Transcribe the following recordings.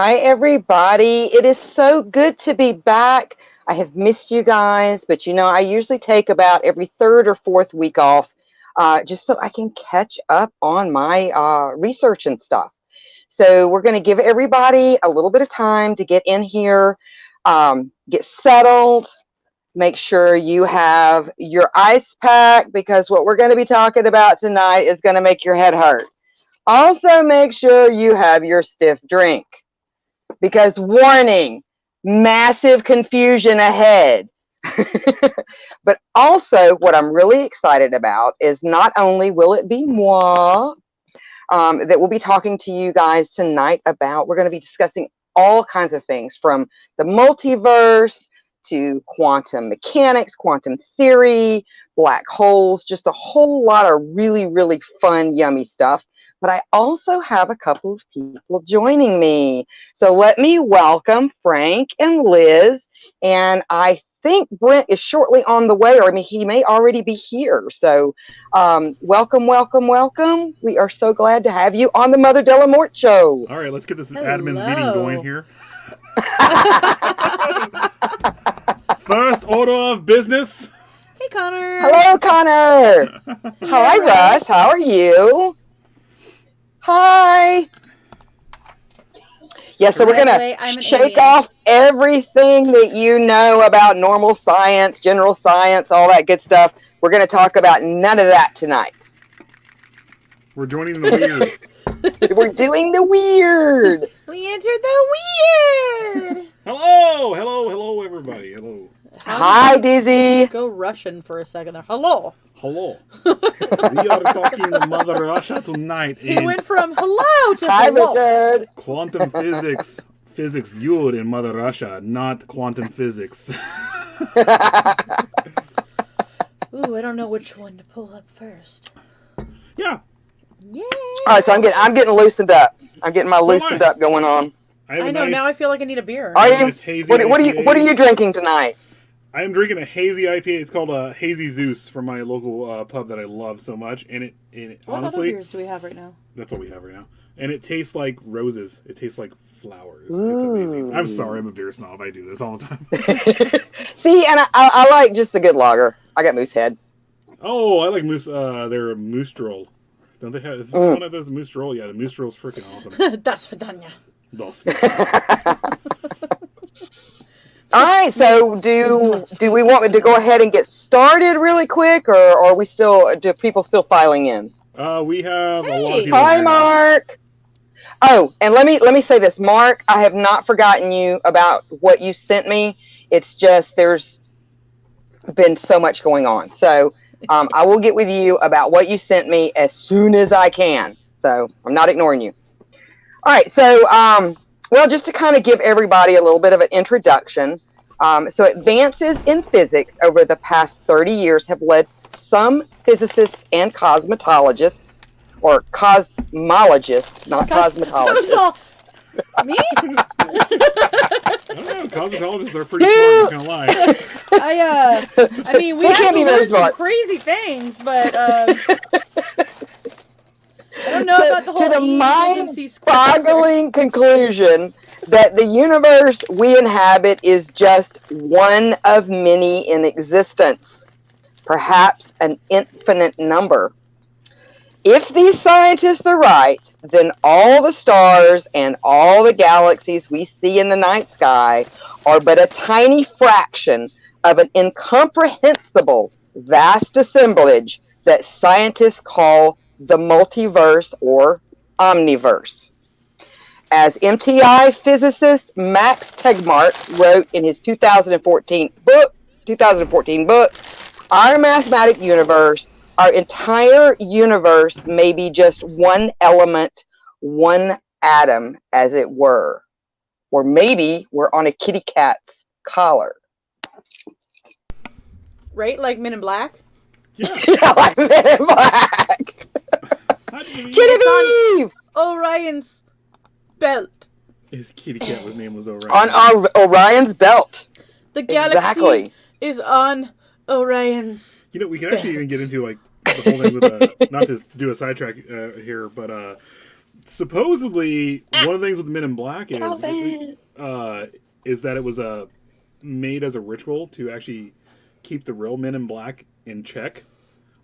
Hi, everybody. It is so good to be back. I have missed you guys, but I usually take about every third or fourth week off just so I can catch up on my research and stuff. So, we're going to give everybody a little bit of time to get in here, get settled, make sure you have your ice pack because what we're going to be talking about tonight is going to make your head hurt. Also, make sure you have your stiff drink because warning, massive confusion ahead. But also, what I'm really excited about is not only will it be moi that we'll be talking to you guys tonight about, we're going to be discussing all kinds of things from the multiverse to quantum mechanics, quantum theory, black holes, just a whole lot of really, really fun, yummy stuff. But I also have a couple of people joining me. So let me welcome Frank and Liz. And I think Brent is shortly on the way, or he may already be here. So welcome, welcome, welcome. We are so glad to have you on the Mother De La Morte show. All right, let's get this admin's meeting going here. First order of business. Hey, Connor. Hello, Connor. Hi, Russ. How are you? Hi. Yeah, so we're going to shake off everything that you know about normal science, general science, all that good stuff. We're going to talk about none of that tonight. We're joining the weird. We're doing the weird. We entered the weird. Hello, everybody. Hello. Hi, Dizzy. Go Russian for a second there. Hello. We are talking to Mother Russia tonight. He went from hello to Hi, hello. Richard. Quantum physics. Physics Yud in Mother Russia, not quantum physics. Ooh, I don't know which one to pull up first. Yeah. Yay. All right, so I'm getting loosened up. I'm getting my loosened up going on. I know. Now I feel like I need a beer. Are you? What are you drinking tonight? I am drinking a hazy IPA. It's called a Hazy Zeus from my local pub that I love so much. And it what honestly, other beers do we have right now? That's all we have right now. And it tastes like roses. It tastes like flowers. Ooh. It's amazing. I'm sorry, I'm a beer snob. I do this all the time. See, and I like just a good lager. I got Moosehead. Oh, I like Moose. They're a Moose Droll. Don't they have? Is this one of those Moose Droll? Yeah, the Moose Droll's freaking awesome. Das Vidanya. All right, so do we want me to go ahead and get started really quick, or are we do people still filing in? We have a lot of people. Hi, Mark. Oh, and let me say this, Mark. I have not forgotten you about what you sent me. It's just there's been so much going on, so I will get with you about what you sent me as soon as I can. So I'm not ignoring you. All right, so, well, just to kind of give everybody a little bit of an introduction, so advances in physics over the past 30 years have led some physicists and cosmetologists, or cosmologists, not cosmetologists. Me? I don't know. Cosmetologists are pretty smart. I'm not gonna lie. I mean, we have to learn some crazy things, but I don't know about the whole to the mind-boggling conclusion that the universe we inhabit is just one of many in existence, perhaps an infinite number. If these scientists are right, then all the stars and all the galaxies we see in the night sky are but a tiny fraction of an incomprehensible, vast assemblage that scientists call the multiverse or omniverse. As MTI physicist Max Tegmark wrote in his 2014 book, Our Mathematic Universe, our entire universe may be just one element, one atom, as it were. Or maybe we're on a kitty cat's collar. Right? Like Men in Black? Yeah. Yeah, like Men in Black. Genevieve! Orion's belt. His kitty cat name was Orion. On Orion's belt. The galaxy is on Orion's You know, we can actually even get into like the whole thing with not to do a sidetrack here, but supposedly one of the things with Men in Black Calvin. is that it was made as a ritual to actually keep the real Men in Black in check,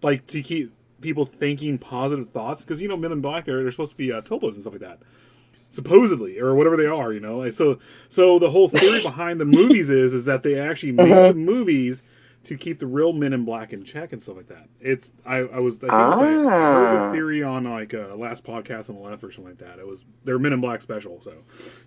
like to keep people thinking positive thoughts. Because Men in Black they're supposed to be tulpas and stuff like that, supposedly, or whatever they are. Like, so the whole theory behind the movies is that they actually made the movies to keep the real Men in Black in check and stuff like that. I think I heard the theory on like last podcast on the left or something like that. They're Men in Black special, so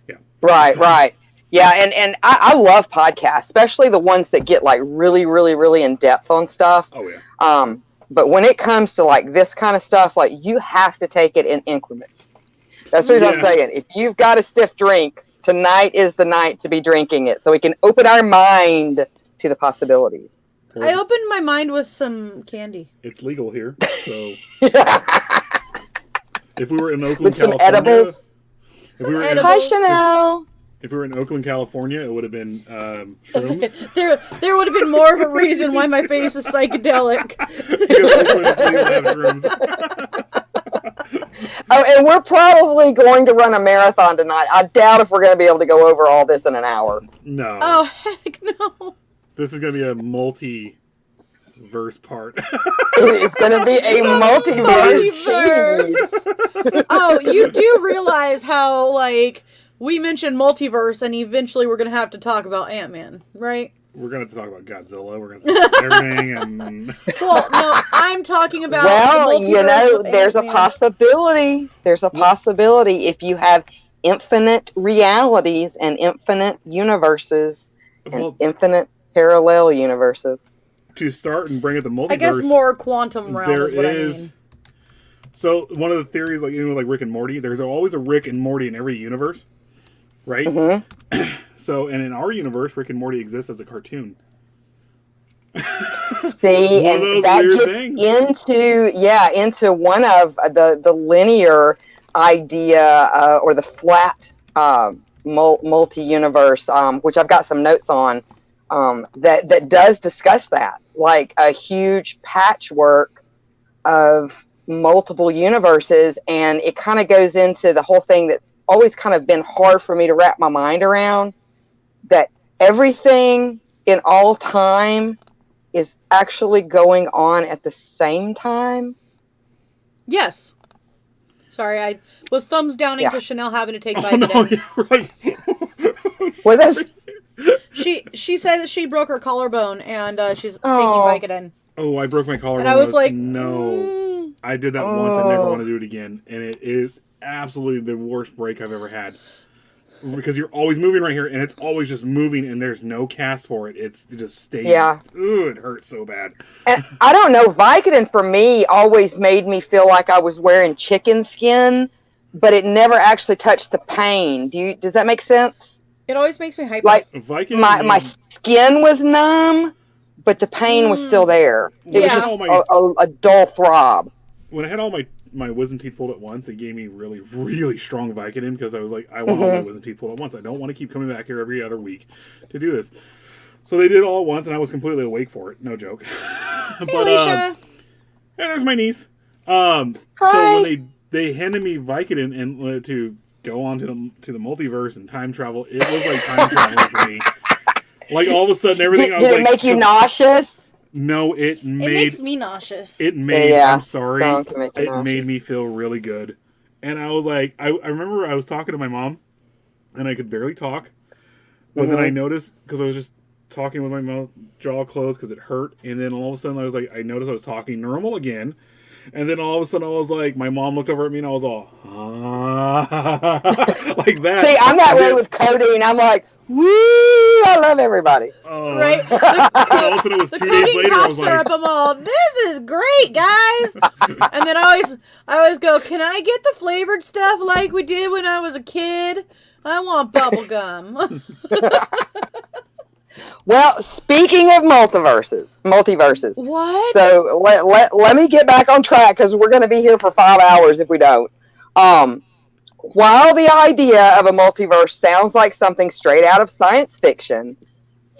yeah. Right. Yeah, and I love podcasts, especially the ones that get like really, really, really in depth on stuff. Oh yeah. But when it comes to like this kind of stuff, like you have to take it in increments. That's what I'm saying. If you've got a stiff drink, tonight is the night to be drinking it, so we can open our mind to the possibilities. I opened my mind with some candy. It's legal here, so if we were in Oakland, with some California, edibles. Hi, Chanel. If we were in Oakland, California, it would have been shrooms. there would have been more of a reason why my face is psychedelic. Because Oakland's legal to have shrooms. Oh, and we're probably going to run a marathon tonight. I doubt if we're going to be able to go over all this in an hour. No. Oh, heck no. This is going to be a multiverse part. It's going to be a multiverse. Oh, you do realize how, like, we mentioned multiverse, and eventually we're going to have to talk about Ant-Man, right? We're going to talk about Godzilla. We're going to talk about everything. And... Well, no, I'm talking about well, the multiverse there's a possibility. There's a possibility if you have infinite realities and infinite universes and infinite parallel universes. To start and bring it the multiverse, I guess more quantum realm is what I mean. So one of the theories, like like Rick and Morty, there's always a Rick and Morty in every universe, right? Mm-hmm. So, and in our universe, Rick and Morty exists as a cartoon. See, one of those weird things. into one of the linear idea or the flat multi-universe, which I've got some notes on, that does discuss that, like a huge patchwork of multiple universes, and it kind of goes into the whole thing that's always kind of been hard for me to wrap my mind around, that everything in all time is actually going on at the same time. Yes. Sorry, I was thumbs downing to Chanel having to take Vicodin. Oh, no, yeah, right. Well, that's... She said that she broke her collarbone and she's taking Vicodin. Oh, I broke my collarbone. And I was like, no. I did that once. I never want to do it again. And it is absolutely the worst break I've ever had. Because you're always moving right here, and it's always just moving, and there's no cast for it. It just stays. Yeah. Ooh, it hurts so bad. And I don't know, Vicodin for me always made me feel like I was wearing chicken skin, but it never actually touched the pain. Does that make sense? It always makes me hyper. Like Vicodin my skin was numb, but the pain was still there. It was just a dull throb. When I had all my wisdom teeth pulled at once, they gave me really, really strong Vicodin because I was like, I want all my wisdom teeth pulled at once. I don't want to keep coming back here every other week to do this. So they did it all at once, and I was completely awake for it. No joke. Hey, Alicia. Hey, there's my niece. Hi. So when they handed me Vicodin and to go on to the multiverse and time travel, it was like time traveling for me. Like all of a sudden, everything. Did it make you nauseous? No, it makes me nauseous. I'm sorry. It made me feel really good. And I was like, I remember I was talking to my mom, and I could barely talk. But then I noticed, because I was just talking with my mouth, jaw closed, because it hurt. And then all of a sudden, I noticed I was talking normal again. And then all of a sudden, I was like, my mom looked over at me, and I was all, like that. See, I'm that way with codeine. I'm like, woo, I love everybody. Right? And all of a sudden, it was 2 days later, I was like, I'm all, this is great, guys. And then I always go, can I get the flavored stuff like we did when I was a kid? I want bubble gum. Well, speaking of multiverses. What? So let me get back on track, because we're going to be here for 5 hours if we don't. While the idea of a multiverse sounds like something straight out of science fiction,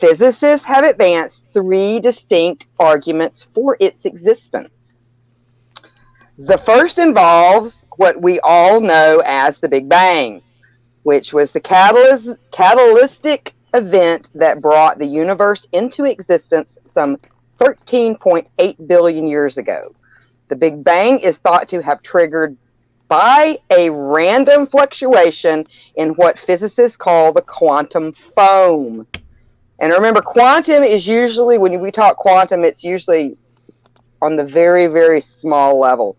physicists have advanced 3 distinct arguments for its existence. The first involves what we all know as the Big Bang, which was the catalytic event that brought the universe into existence some 13.8 billion years ago. The Big Bang is thought to have triggered by a random fluctuation in what physicists call the quantum foam. And remember, quantum is usually, when we talk quantum, it's usually on the very, very small level.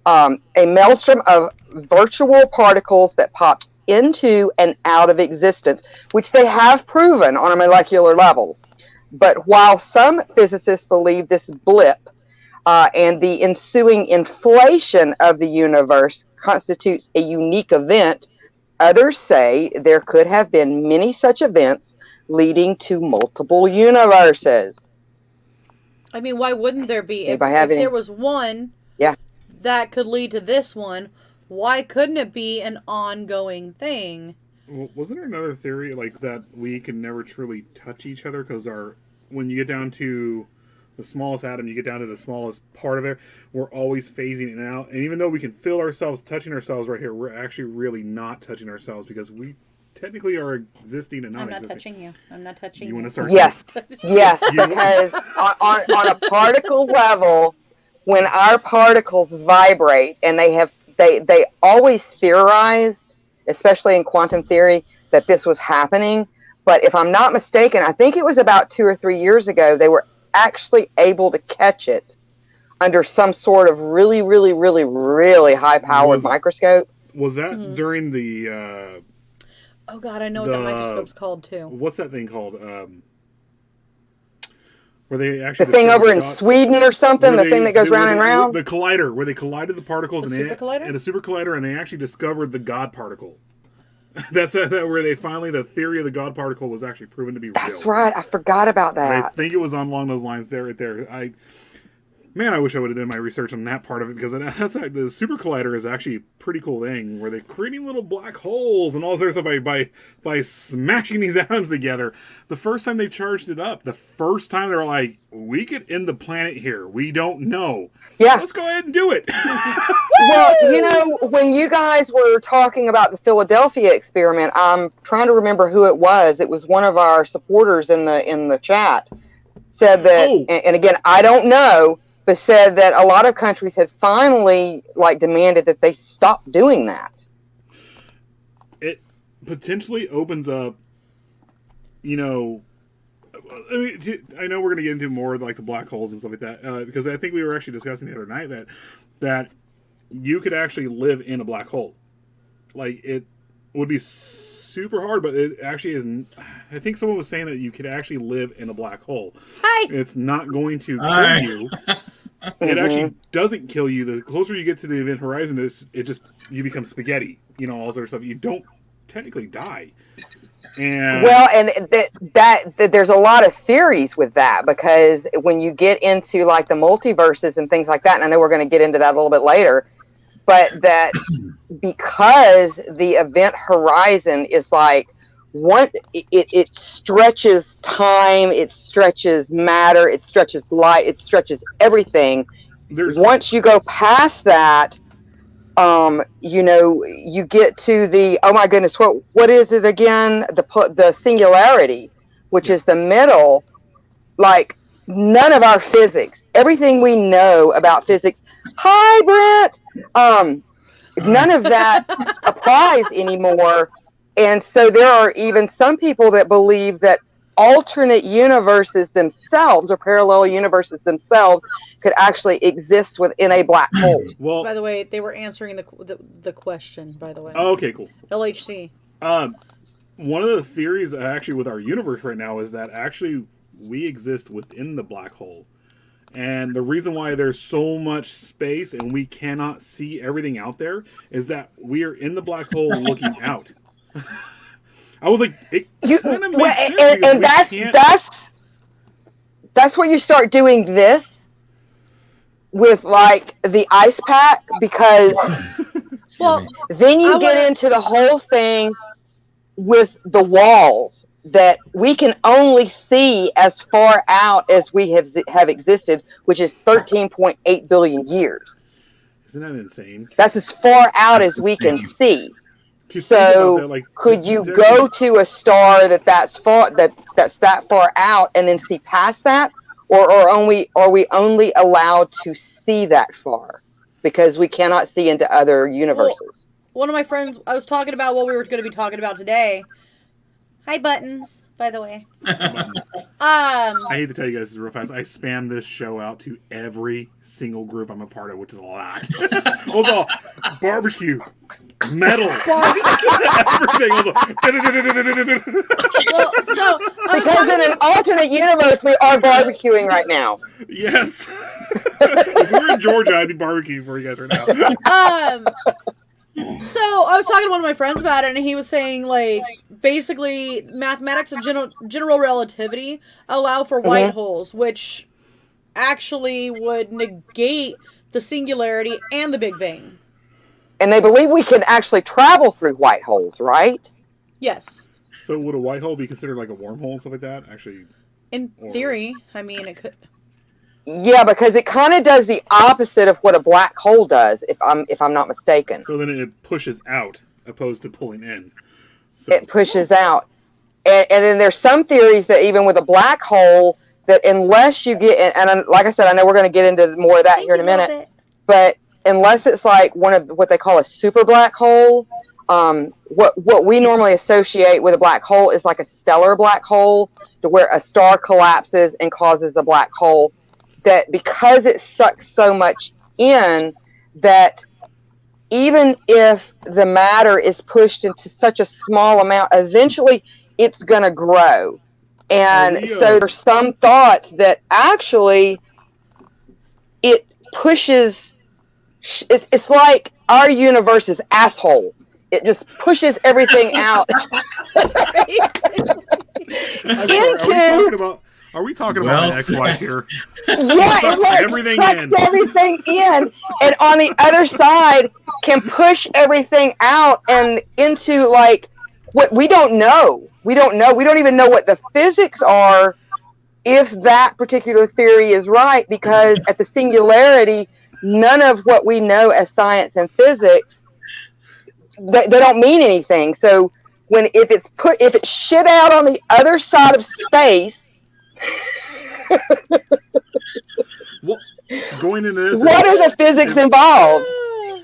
A maelstrom of virtual particles that popped into and out of existence, which they have proven on a molecular level. But while some physicists believe this blip and the ensuing inflation of the universe constitutes a unique event, others say there could have been many such events leading to multiple universes. I mean, why wouldn't there be? If Anybody there was one Yeah. that could lead to this one, why couldn't it be an ongoing thing? Well, wasn't there another theory like that we can never truly touch each other because when you get down to the smallest atom, you get down to the smallest part of it, we're always phasing in and out. And even though we can feel ourselves touching ourselves right here, we're actually really not touching ourselves because we technically are existing and I'm not not existing. touching you. I'm not touching you. You want to start? Yes, yes, because on a particle level, when our particles vibrate, and they always theorized, especially in quantum theory, that this was happening. But if I'm not mistaken, I think it was about 2 or 3 years ago, they were actually able to catch it under some sort of really, really, really, really high-powered microscope. Was that during the... oh, God, I know what that microscope's called, too. What's that thing called? Where they actually... The thing over in Sweden or something? The thing that goes round and round? The collider, where they collided the particles. The super collider? And the super collider, and they actually discovered the God particle. That's where they finally, the theory of the God particle was actually proven to be real. That's right. I forgot about that. I think it was along those lines there, right there. Man, I wish I would have done my research on that part of it because that's the super collider is actually a pretty cool thing where they're creating little black holes and all this other stuff by smashing these atoms together. The first time they charged it up, the first time they were like, we could end the planet here. We don't know. Yeah. Let's go ahead and do it. Well, when you guys were talking about the Philadelphia experiment, I'm trying to remember who it was. It was one of our supporters in the chat said that, and again, I don't know, but said that a lot of countries had finally demanded that they stop doing that. It potentially opens up, I know we're going to get into more like the black holes and stuff like that, because I think we were actually discussing the other night that you could actually live in a black hole. Like, it would be super hard, but it actually isn't. I think someone was saying that you could actually live in a black hole. Hi. It's not going to kill you. It actually doesn't kill you. The closer you get to the event horizon, you become spaghetti. All this other stuff. You don't technically die. And that there's a lot of theories with that, because when you get into the multiverses and things like that, and I know we're going to get into that a little bit later, but that because the event horizon is it stretches time, it stretches matter, it stretches light, it stretches everything. Once you go past that, you get to the, oh my goodness, what is it again? The singularity, which is the middle. None of our physics, everything we know about physics. Hi, Brent. None of that applies anymore. And so there are even some people that believe that alternate universes themselves, or parallel universes themselves, could actually exist within a black hole. Well, by the way, they were answering the question, by the way. Oh, okay, cool. LHC. One of the theories actually with our universe right now is that actually we exist within the black hole. And the reason why there's so much space and we cannot see everything out there is that we are in the black hole looking out. I was like, it kind of makes sense. And that's where you start doing this with the ice pack, because then you get into the whole thing with the walls that we can only see as far out as we have existed, which is 13.8 billion years. Isn't that insane? That's as far out as we can see. To think about that, like, could you go to a star that's that far out and then see past that, or are we only allowed to see that far because we cannot see into other universes? Well, one of my friends, I was talking about what we were going to be talking about today. Hi, Buttons, by the way. I hate to tell you guys this real fast. I spam this show out to every single group I'm a part of, which is a lot. Also, barbecue, metal, everything. Also, because in an alternate universe, we are barbecuing right now. Yes. If we were in Georgia, I'd be barbecuing for you guys right now. So I was talking to one of my friends about it, and he was saying, like, basically mathematics and general relativity allow for white holes, which actually would negate the singularity and the Big Bang. And they believe we can actually travel through white holes, right? Yes. So would a white hole be considered like a wormhole and stuff like that? Actually, in theory, I mean, it could. Yeah, because it kind of does the opposite of what a black hole does, if I'm not mistaken. So then it pushes out opposed to pulling in. So. It pushes out, and then there's some theories that even with a black hole, that unless you get, and like I said, I know we're going to get into more of that here in a minute, but unless it's like one of what they call a super black hole, what we normally associate with a black hole is like a stellar black hole, to where a star collapses and causes a black hole. That because it sucks so much in, that even if the matter is pushed into such a small amount, eventually it's going to grow. And so there's some thoughts that actually it pushes, it's like our universe's asshole. It just pushes everything out. Are we talking about my ex-wife here? Yeah, it sucks everything in, and on the other side can push everything out and into like what we don't know. We don't even know what the physics are if that particular theory is right, because at the singularity, none of what we know as science and physics, they don't mean anything. So if it's shit out on the other side of space. Well, going into this, what are the physics involved?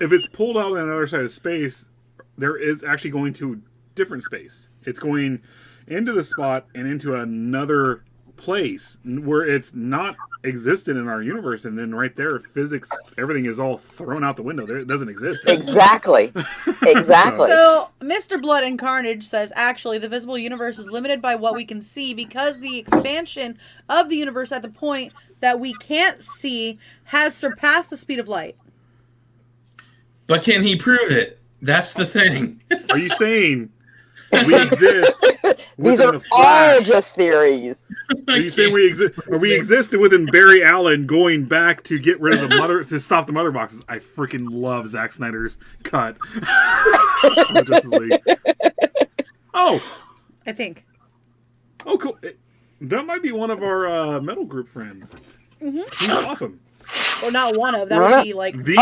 If it's pulled out on the other side of space, there is actually going to different space. It's going into the spot and into another place where it's not existent in our universe, and then right there, physics, everything is all thrown out the window. There, it doesn't exist. Exactly. So, Mr. Blood and Carnage says, actually, the visible universe is limited by what we can see because the expansion of the universe at the point that we can't see has surpassed the speed of light. But can he prove it? That's the thing. Are you saying we exist? These are all just theories. Are you saying we exist? Or we existed within Barry Allen going back to get rid of the mother, to stop the mother boxes? I freaking love Zack Snyder's cut. Justice League. Oh, I think. Oh, cool. That might be one of our metal group friends. Mm-hmm. He's awesome. Or not one of. That would be like the.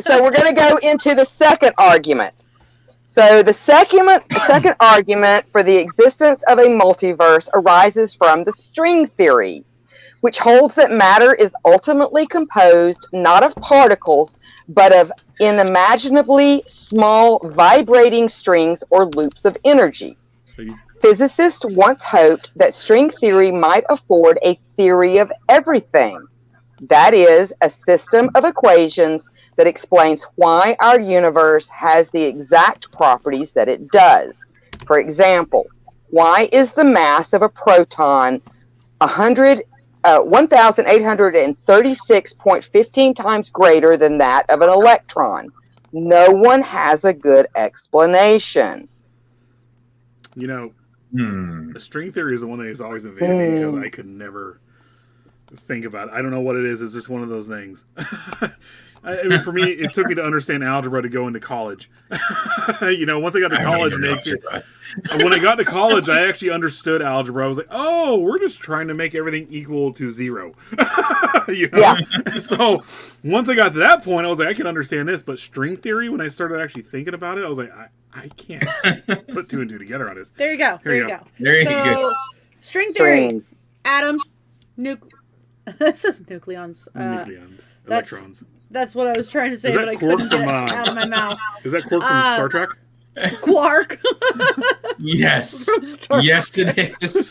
So we're going to go into the second argument. So the second argument for the existence of a multiverse arises from the string theory, which holds that matter is ultimately composed not of particles, but of unimaginably small vibrating strings or loops of energy. Physicists once hoped that string theory might afford a theory of everything. That is, a system of equations that explains why our universe has the exact properties that it does. For example, why is the mass of a proton 1,836.15 times greater than that of an electron? No one has a good explanation. You know, the string theory is the one that has always evaded me because I could never think about it. I don't know what it is. It's just one of those things. I mean, for me, it took me to understand algebra to go into college. Once I got to college, when I got to college, I actually understood algebra. I was like, oh, we're just trying to make everything equal to 0. Yeah. So once I got to that point, I was like, I can understand this. But string theory, when I started actually thinking about it, I was like, I can't put 2 and 2 together on this. There you go. There you go. There you go. String theory. String. Atoms. It says nucleons. Nucleons. Electrons. That's what I was trying to say, Is that but I Quark couldn't get it from, out of my mouth. Is that Quark from Star Trek? Quark. Yes. Yes, it is.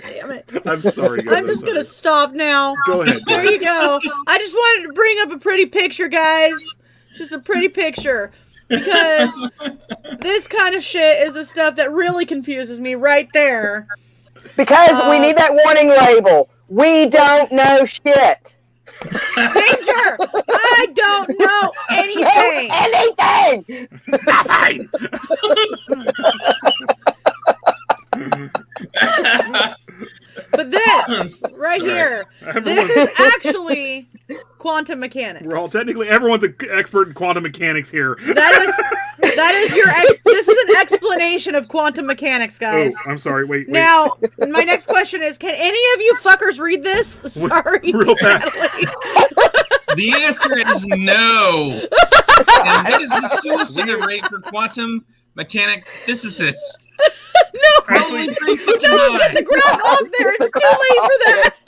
Damn it. I'm sorry. Guys, I'm just going to stop now. Go ahead. There you go. I just wanted to bring up a pretty picture, guys. Just a pretty picture. Because this kind of shit is the stuff that really confuses me right there. Because we need that warning label. We don't know shit. Danger! I don't know anything. Anything. But this right here, this is actually quantum mechanics. We're all everyone's an expert in quantum mechanics here. That is your this is an explanation of quantum mechanics, guys. Oh, I'm sorry. Wait. Now, my next question is, can any of you fuckers read this? Sorry. Real fast. The answer is no. And what is the suicide rate for quantum mechanic physicists? No, Probably pretty fucking don't get high. the ground off there. It's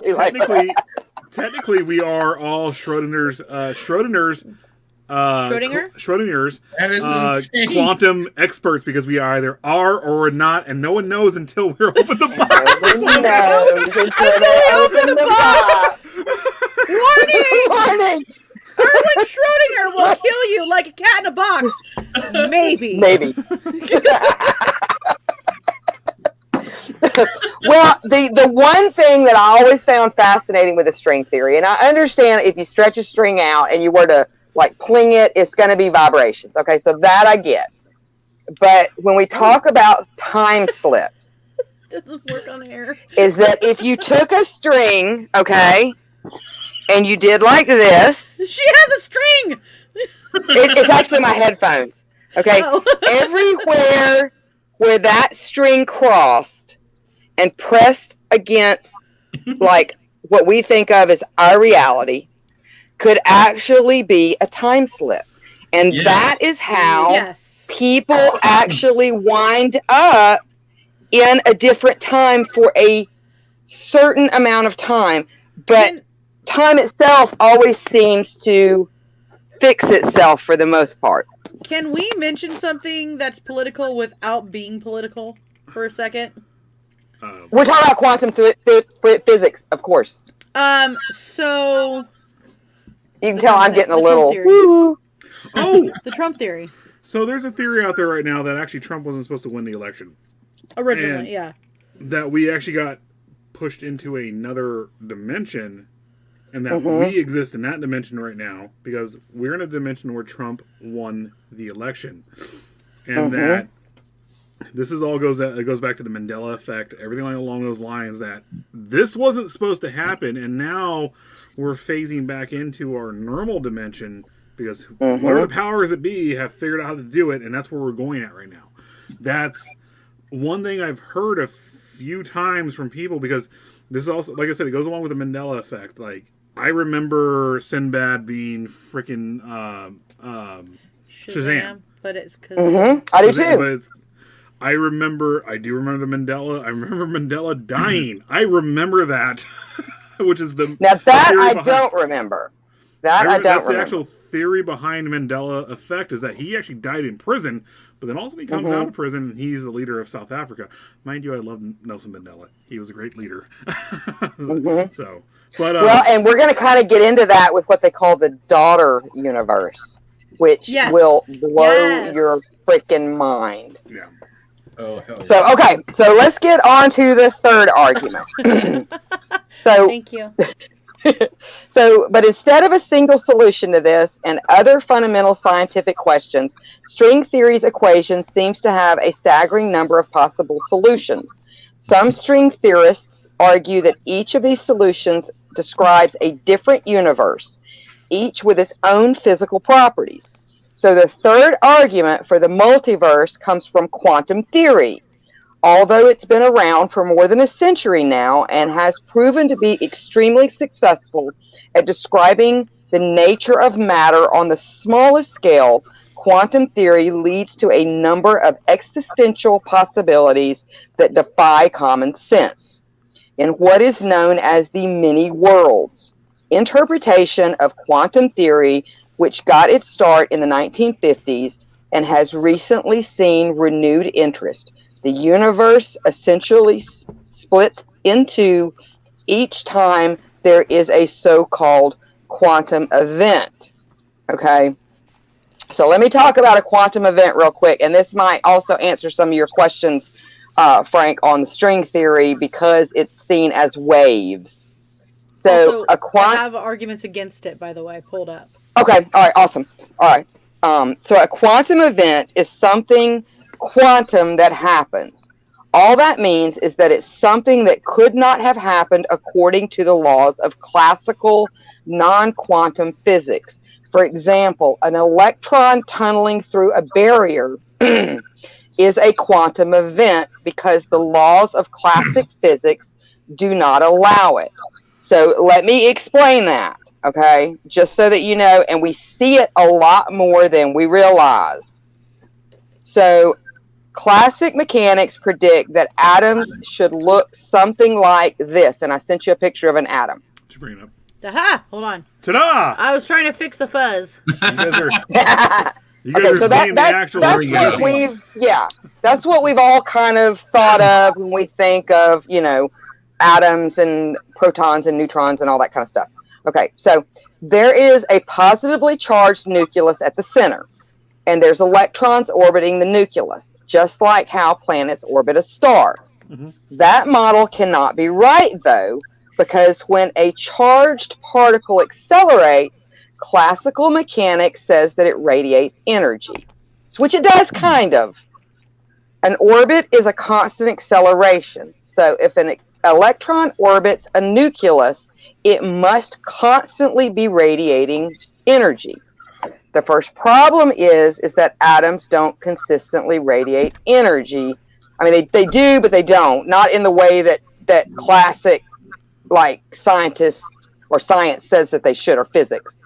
too late for that. Technically, we are all Schrodinger's That is insane. quantum experts because we either are or are not, and no one knows until we're open the box. Open the box. Warning! Erwin Schrodinger will kill you like a cat in a box. Maybe. Well, the one thing that I always found fascinating with the string theory, and I understand if you stretch a string out and you were to like pling it, it's going to be vibrations. Okay, so that I get. But when we talk about time slips, Doesn't work on air. is that if you took a string, okay, and you did like this, She has a string. it's actually my headphones. Okay, Oh. everywhere where that string crossed and pressed against like what we think of as our reality could actually be a time slip. And Yes. that is how Yes. people actually wind up in a different time for a certain amount of time. But time itself always seems to fix itself for the most part. Can we mention something that's political without being political for a second? We're talking about quantum physics, of course. So You can tell I'm getting a the little Trump theory. woo. Oh, the Trump theory. so there's a theory out there right now that actually Trump wasn't supposed to win the election. Originally, And- yeah. That we actually got pushed into another dimension, and that we exist in that dimension right now because we're in a dimension where Trump won the election, and that this is all goes back to the Mandela effect, everything along those lines. That this wasn't supposed to happen, and now we're phasing back into our normal dimension because whatever the powers that be have figured out how to do it, and that's where we're going at right now. That's one thing I've heard a few times from people because this is also, like I said, it goes along with the Mandela effect. Like I remember Sinbad being freaking Shazam. But it's because I do Shazam, too. but I do remember the Mandela. I remember Mandela dying. I remember that, which is the Now that theory I behind- don't remember. That I don't That's the remember. actual theory behind Mandela effect is that he actually died in prison, but then also he comes out of prison and he's the leader of South Africa. Mind you, I love Nelson Mandela. He was a great leader. So, but Well, and we're going to kind of get into that with what they call the daughter universe, which Yes. will blow Yes. your freaking mind. yeah. Oh, hell So, okay, so let's get on to the third argument. So, Thank you. but instead of a single solution to this and other fundamental scientific questions, string theory's equation seems to have a staggering number of possible solutions. Some string theorists argue that each of these solutions describes a different universe, each with its own physical properties. So the third argument for the multiverse comes from quantum theory. Although it's been around for more than a century now and has proven to be extremely successful at describing the nature of matter on the smallest scale, quantum theory leads to a number of existential possibilities that defy common sense. In what is known as the many worlds interpretation of quantum theory, which got its start in the 1950s and has recently seen renewed interest, the universe essentially splits into each time there is a so-called quantum event. Okay? So let me talk about a quantum event real quick, and this might also answer some of your questions, Frank, on the string theory, because it's seen as waves. So also, I have arguments against it, by the way, pulled up. Okay, all right, awesome. All right. So a quantum event is something quantum that happens. All that means is that it's something that could not have happened according to the laws of classical non-quantum physics. For example, an electron tunneling through a barrier is a quantum event because the laws of classic physics do not allow it. So let me explain that, okay? Just so that you know, and we see it a lot more than we realize. So classic mechanics predict that atoms should look something like this, and I sent you a picture of an atom. Did you bring it up? Aha! Hold on. Ta-da! I was trying to fix the fuzz. You guys are seeing the actual that's what we've all kind of thought of when we think of, atoms and protons and neutrons and all that kind of stuff. Okay, so there is a positively charged nucleus at the center, and there's electrons orbiting the nucleus, just like how planets orbit a star. Mm-hmm. That model cannot be right, though, because when a charged particle accelerates, classical mechanics says that it radiates energy, which it does kind of. An orbit is a constant acceleration. So if an electron orbits a nucleus, it must constantly be radiating energy. The first problem is that atoms don't consistently radiate energy. I mean, they do, but they don't. Not in the way that classic, scientists or science says that they should, or physics.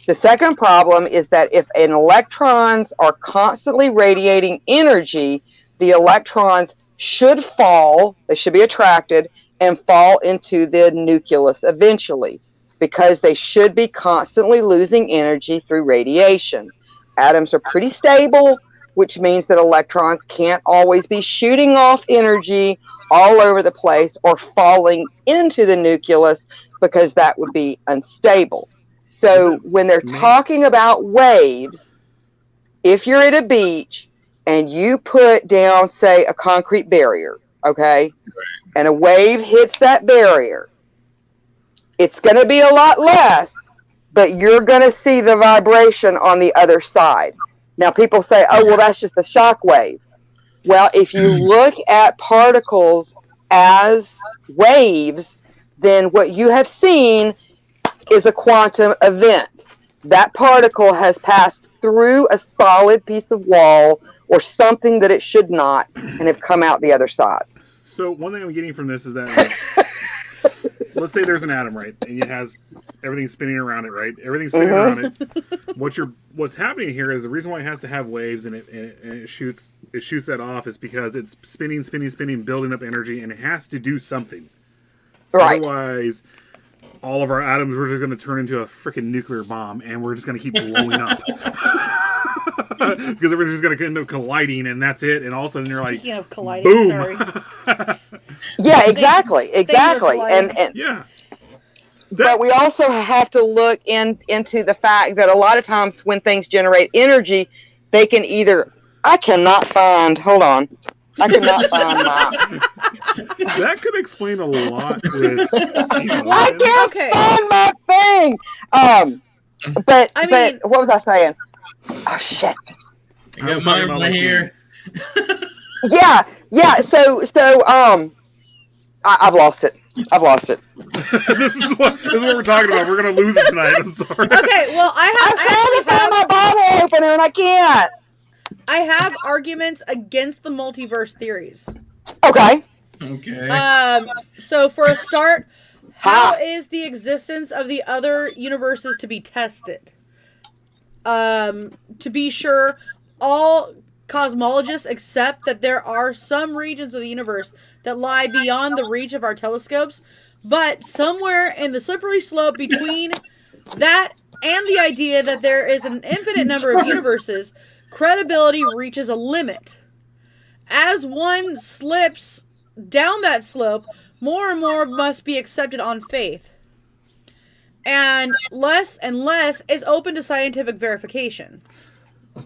The second problem is that if an electrons are constantly radiating energy, the electrons should fall, they should be attracted, and fall into the nucleus eventually, because they should be constantly losing energy through radiation. Atoms are pretty stable, which means that electrons can't always be shooting off energy all over the place or falling into the nucleus, because that would be unstable. So when they're talking about waves, if you're at a beach and you put down, say, a concrete barrier, okay, and a wave hits that barrier, it's going to be a lot less, but you're going to see the vibration on the other side. Now, people say, oh, well, that's just a shock wave. Well, if you look at particles as waves, then what you have seen is a quantum event. That particle has passed through a solid piece of wall or something that it should not and have come out the other side. So one thing I'm getting from this is that, let's say there's an atom, right? And it has everything spinning around it, right? Everything's spinning around it. What's happening here is the reason why it has to have waves and it shoots that off is because it's spinning, building up energy, and it has to do something. Right. Otherwise, all of our atoms were just going to turn into a freaking nuclear bomb, and we're just going to keep blowing up. Because everything's just going to end up colliding, and that's it. And all of a sudden, you're like, speaking of colliding, boom. Sorry. Yeah, exactly. And yeah. But we also have to look into the fact that a lot of times when things generate energy, they can either, I cannot find my... That could explain a lot. I can't find my thing. But what was I saying? Oh shit! I got mine right here. Yeah. So I've lost it. I've lost it. This is what we're talking about. We're gonna lose it tonight. I'm sorry. Okay, well, I'm trying to find my Bible opener and I can't. I have arguments against the multiverse theories. Okay. Okay. So for a start, how is the existence of the other universes to be tested? To be sure, all cosmologists accept that there are some regions of the universe that lie beyond the reach of our telescopes, but somewhere in the slippery slope between that and the idea that there is an infinite number of universes, credibility reaches a limit. As one slips down that slope, more and more must be accepted on faith. And less is open to scientific verification.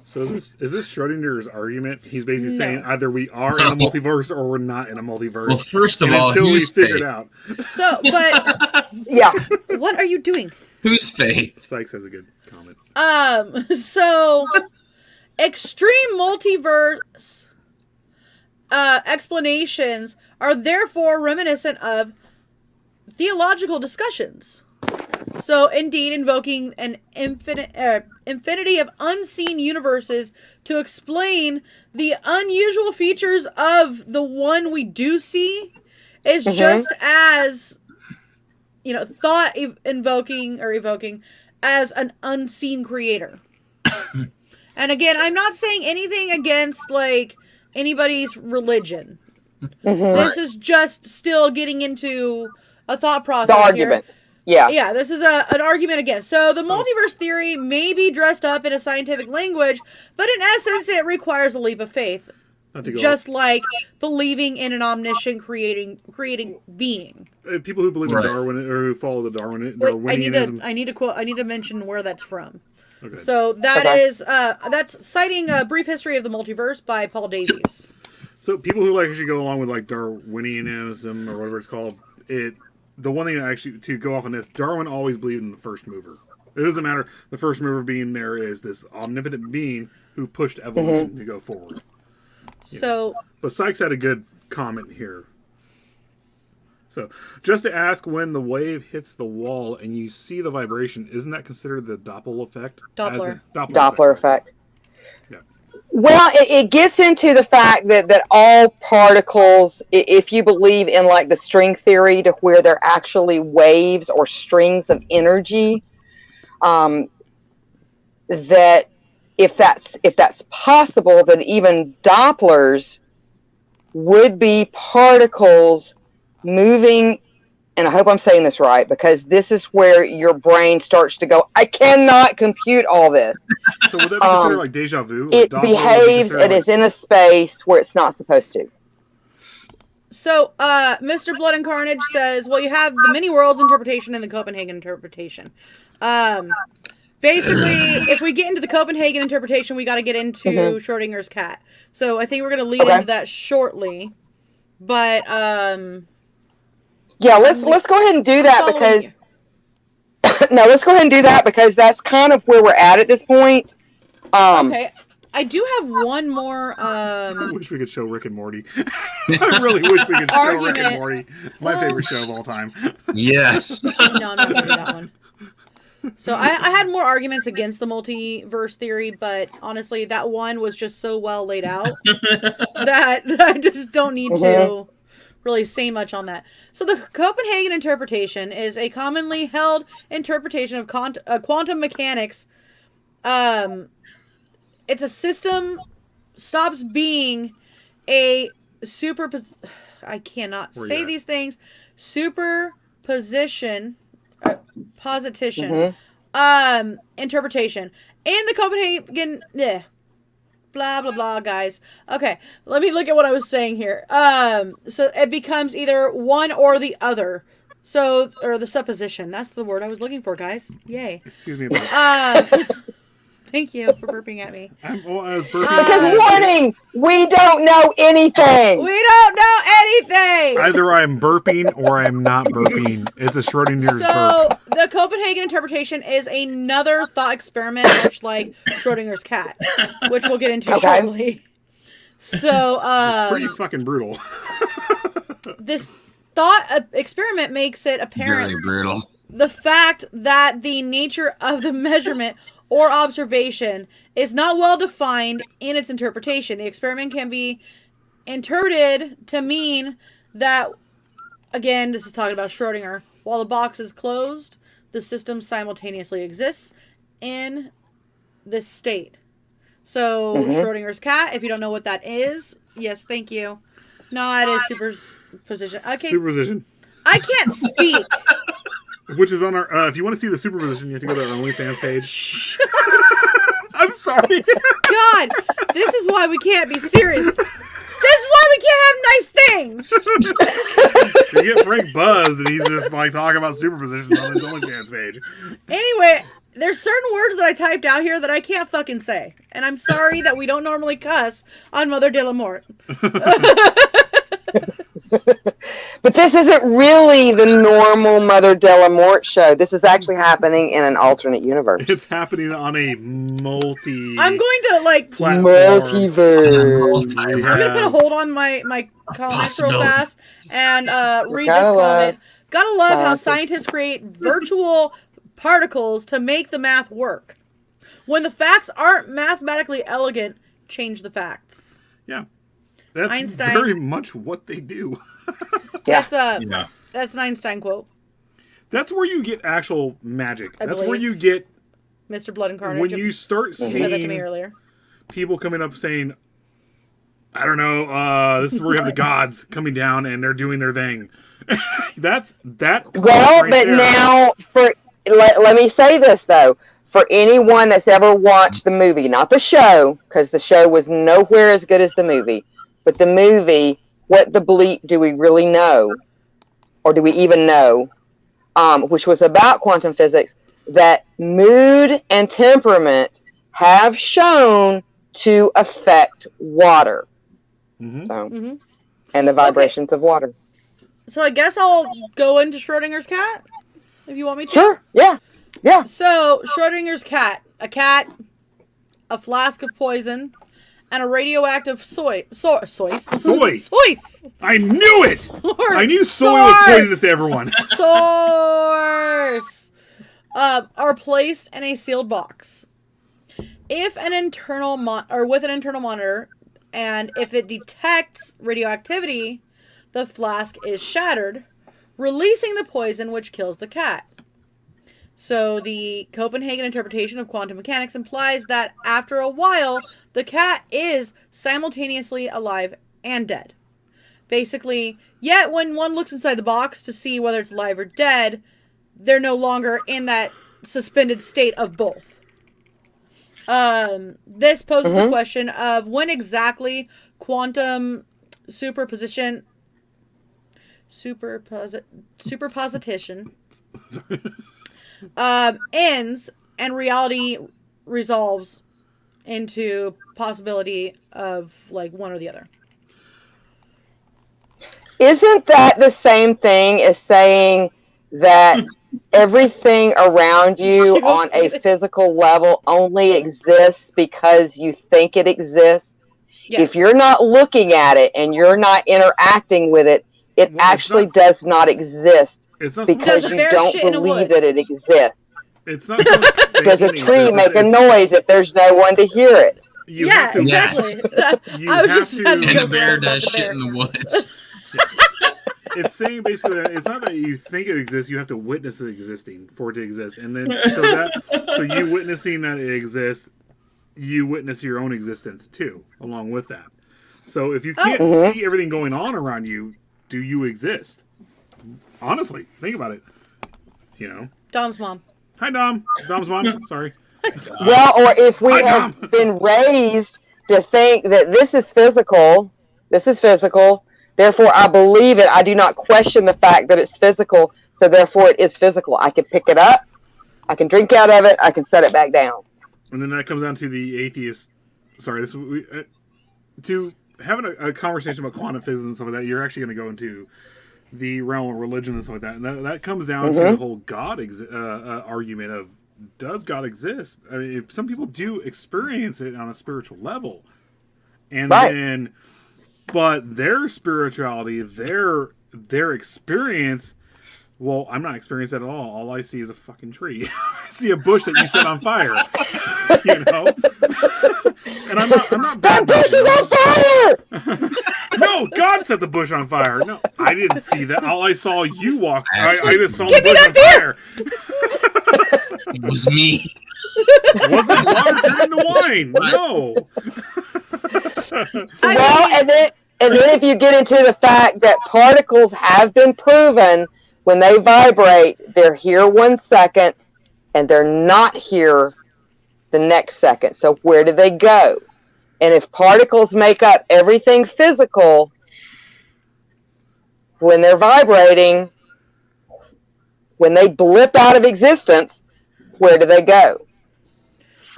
So is this Schrodinger's argument? He's basically saying either we are in a multiverse or we're not in a multiverse. Well, first of and all, until we who's figure faith? it out. So, but Yeah. what are you doing? Who's faith? Sykes has a good comment. So extreme multiverse explanations are therefore reminiscent of theological discussions. So, indeed, invoking an infinity of unseen universes to explain the unusual features of the one we do see is just as, thought evoking as an unseen creator. And again, I'm not saying anything against, anybody's religion. This is just still getting into a thought process The argument. here. Yeah. Yeah, this is an argument again. So the multiverse theory may be dressed up in a scientific language, but in essence, it requires a leap of faith. Just like believing in an omniscient creating being. People who believe in Darwin or who follow the Darwinianism. I need to mention where that's from. Okay. So that's citing A Brief History of the Multiverse by Paul Davies. So people who actually go along with Darwinianism or whatever it's called, the one thing actually to go off on this, Darwin always believed in the first mover. It doesn't matter. The first mover being there is this omnipotent being who pushed evolution to go forward. But Sykes had a good comment here. So, just to ask, when the wave hits the wall and you see the vibration, isn't that considered the Doppler effect? Doppler effect. Yeah. Well, it gets into the fact that all particles, if you believe in the string theory to where they're actually waves or strings of energy, that if that's possible, then even Dopplers would be particles moving, and I hope I'm saying this right, because this is where your brain starts to go, I cannot compute all this. So would that be considered like deja vu? It behaves, it is in a space where it's not supposed to. So, Mr. Blood and Carnage says, well, you have the many worlds interpretation and the Copenhagen interpretation. Basically, if we get into the Copenhagen interpretation, we got to get into Schrodinger's cat. So I think we're going to lead into that shortly. But, yeah, let's go ahead and do that because let's go ahead and do that because that's kind of where we're at this point. Okay. I do have one more. I wish we could show Rick and Morty. I really wish we could show Rick and Morty. My favorite show of all time. Yes. No, I'm not going to do that one. So I had more arguments against the multiverse theory, but honestly, that one was just so well laid out that I just don't need to really say much on that. So the Copenhagen interpretation is a commonly held interpretation of quantum mechanics. It's a system stops being a I cannot say these things. Position interpretation. And the Copenhagen blah blah blah, guys. Okay, let me look at what I was saying here. So it becomes either one or the other. So, or the supposition. That's the word I was looking for, guys. Yay. Excuse me about Thank you for burping at me. I was burping. Because warning, we don't know anything. We don't know anything. Either I'm burping or I'm not burping. It's a Schrodinger's burp. The Copenhagen interpretation is another thought experiment, much like Schrodinger's cat, which we'll get into shortly. So, it's pretty fucking brutal. This thought experiment makes it apparent Very brutal. the fact that the nature of the measurement or observation is not well defined in its interpretation. The experiment can be interpreted to mean that, again, this is talking about Schrodinger, while the box is closed, the system simultaneously exists in this state. So, Schrodinger's cat, if you don't know what that is, yes, thank you. No, it is superposition. Okay. Superposition. I can't speak. Which is on our... if you want to see the superposition, you have to go to our OnlyFans page. I'm sorry. God, this is why we can't be serious. This is why we can't have nice things. You get Frank buzzed and he's just like talking about superposition on his OnlyFans page. Anyway, there's certain words that I typed out here that I can't fucking say. And I'm sorry that we don't normally cuss on Mother De La Morte. But this isn't really the normal Mother De La Morte show. This is actually happening in an alternate universe. It's happening on a multi... I'm going to, like... Multiverse. I'm going to put a hold on my comments real fast and read this comment. Gotta love how scientists create virtual particles to make the math work. When the facts aren't mathematically elegant, change the facts. Yeah. That's Einstein. very much what they do. That's an Einstein quote. That's where you get actual magic. I That's believe. where you get... Mr. Blood and Carnage. When you start You said that to me seeing earlier. people coming up saying, I don't know, this is where you have the gods coming down and they're doing their thing. That's that. Well, right but there. now, let me say this, though. For anyone that's ever watched the movie, not the show, because the show was nowhere as good as the movie, but the movie, what the bleep do we really know, or do we even know, which was about quantum physics, that mood and temperament have shown to affect water. So, and the vibrations of water. So I guess I'll go into Schrodinger's cat, if you want me to. Sure, yeah. So, Schrodinger's cat, a flask of poison, and a radioactive soy. I knew it! I knew soy was poisonous to everyone. Source! Are placed in a sealed box. If an internal with an internal monitor, and if it detects radioactivity, the flask is shattered, releasing the poison which kills the cat. So the Copenhagen interpretation of quantum mechanics implies that after a while, the cat is simultaneously alive and dead. Basically, yet when one looks inside the box to see whether it's alive or dead, they're no longer in that suspended state of both. This poses the question of when exactly quantum superposition ends and reality resolves into possibility of like one or the other. Isn't that the same thing as saying that everything around you on a physical level only exists because you think it exists? Yes. If you're not looking at it and you're not interacting with it, it actually does not exist. It's not because you don't believe that it exists. It's not so much Does a tree make a noise if there's no one to hear it? You have to, exactly. You I was have just to, trying to And a joke bear around about does the shit bear. in the woods. It's saying basically that it's not that you think it exists, you have to witness it existing for it to exist. And then so you witnessing that it exists, you witness your own existence too, along with that. So if you can't see everything going on around you, do you exist? Honestly, think about it. You know. Dom's mom. Hi, Dom. Dom's mom. Sorry. Well, or if we have been raised to think that this is physical, therefore I believe it. I do not question the fact that it's physical, so therefore it is physical. I can pick it up, I can drink out of it, I can set it back down. And then that comes down to the atheist. Sorry, to having a conversation about quantum physics and stuff like that, you're actually going to go into the realm of religion and stuff like that. And that comes down to the whole God argument of, does God exist? I mean, some people do experience it on a spiritual level. And then, but their spirituality, their their experience, well, I'm not experienced at all. All I see is a fucking tree. I see a bush that you set on fire. You know? And I'm not bad. That bush is on fire! No, God set the bush on fire. No, I didn't see that. All I saw you walk. I just saw the bush on fire. It was me. It wasn't water turned to wine. No. Well, and then if you get into the fact that particles have been proven when they vibrate, they're here 1 second and they're not here the next second. So where do they go? And if particles make up everything physical, when they're vibrating, when they blip out of existence, where do they go?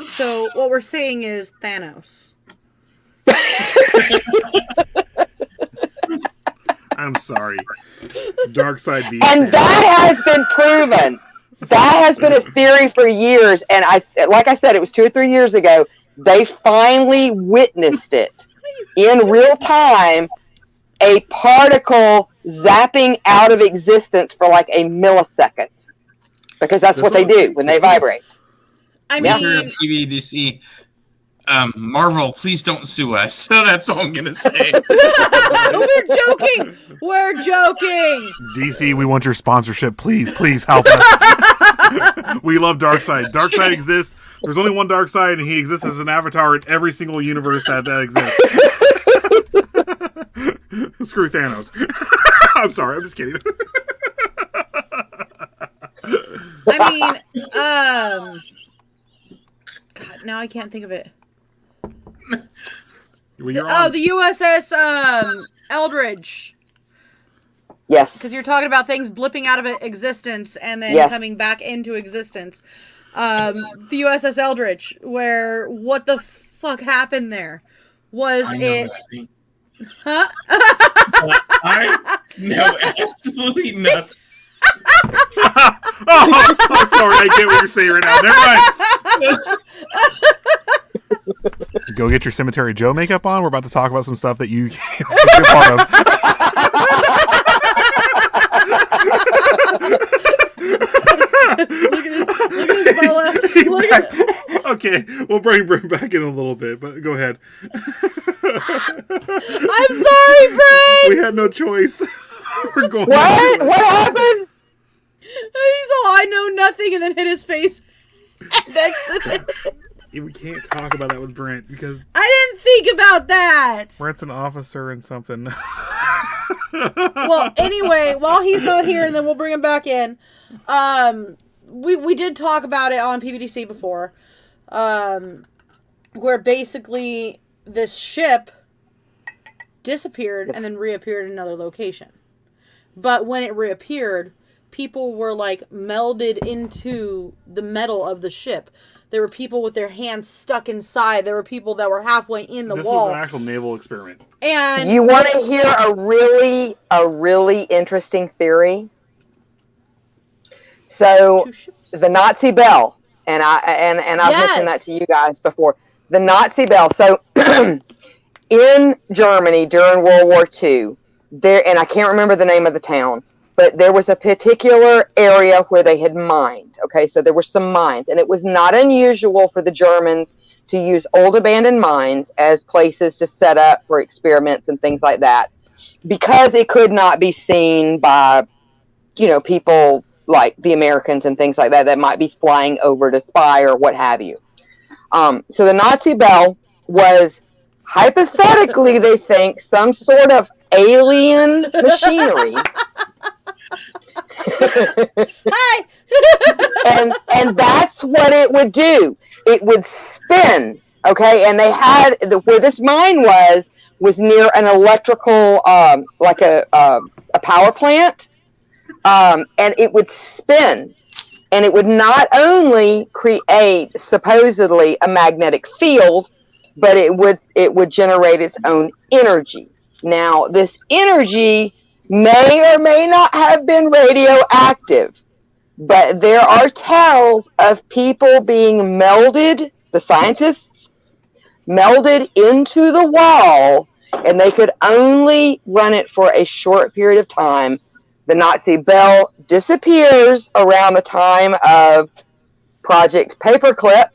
So what we're saying is Thanos. I'm sorry. Dark side beast. And that has been proven. That has been a theory for years. And like I said, it was 2 or 3 years ago. They finally witnessed it in real time, a particle zapping out of existence for like a millisecond. Because that's what they do when they vibrate. I Yeah. mean, PVDC. Marvel, please don't sue us. So that's all I'm gonna say. we're joking. We're joking. DC, we want your sponsorship. Please help us. We love Darkseid. Darkseid exists. There's only one Darkseid, and he exists as an avatar in every single universe that exists. Screw Thanos. I'm sorry. I'm just kidding. I mean, God, now I can't think of it. Well, the USS Eldridge. Yes. Because you're talking about things blipping out of existence and then Yes. coming back into existence. The USS Eldridge, where what the fuck happened there? Was I know it? nothing. Huh? I know absolutely nothing. I'm sorry. I get what you're saying right now. Never mind. Go get your Cemetery Joe makeup on. We're about to talk about some stuff that you can't be a part of. Look at this fella. Look at it. Okay, we'll bring back in a little bit, but go ahead. I'm sorry, Brad. We had no choice. We're going. What? What happened? He's all I know nothing, and then hit his face. We can't talk about that with Brent because I didn't think about that. Brent's an officer and something. Well, anyway, while he's not here, and then we'll bring him back in. We did talk about it on PVDC before, where basically this ship disappeared and then reappeared in another location. But when it reappeared, people were like melded into the metal of the ship. There were people with their hands stuck inside. There were people that were halfway in the This wall. was an actual naval experiment. And You want to hear a really interesting theory? So two ships. the Nazi bell, and I've mentioned that to you guys before. The Nazi bell. So in Germany during World War II, and I can't remember the name of the town, but there was a particular area where they had mined. Okay, so there were some mines, and it was not unusual for the Germans to use old abandoned mines as places to set up for experiments and things like that, because it could not be seen by, people like the Americans and things like that might be flying over to spy or what have you. So the Nazi bell was hypothetically, they think, some sort of alien machinery. Hi! and that's what it would do. It would spin, okay? And they had, where this mine was near an electrical, like a power plant. And it would spin. And it would not only create, supposedly, a magnetic field, but it would generate its own energy. Now, this energy may or may not have been radioactive, but there are tales of people being melded, the scientists, melded into the wall and they could only run it for a short period of time. The Nazi bell disappears around the time of Project Paperclip,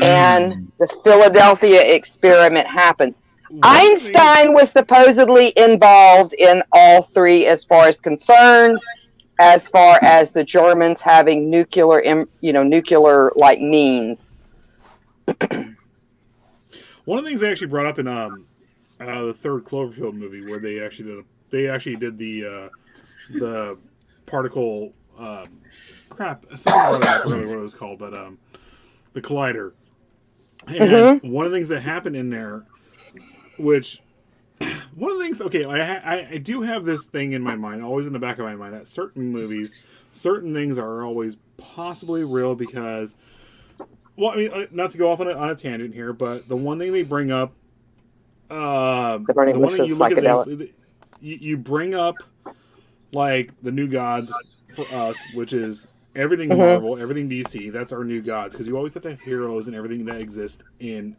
and the Philadelphia experiment happens. Einstein was supposedly involved in all three as far as concerns, as far as the Germans having nuclear like means. One of the things they actually brought up in the third Cloverfield movie, where they actually did the particle crap. I don't remember what it was called, but the collider. And one of the things that happened in there, which one of the things, okay, I do have this thing in my mind, always in the back of my mind, that certain movies, certain things are always possibly real because, well, I mean, not to go off on a tangent here, but the one thing they bring up, the one that you look at this, you bring up like the new gods for us, which is everything Marvel, everything DC. That's our new gods, because you always have to have heroes and everything that exists in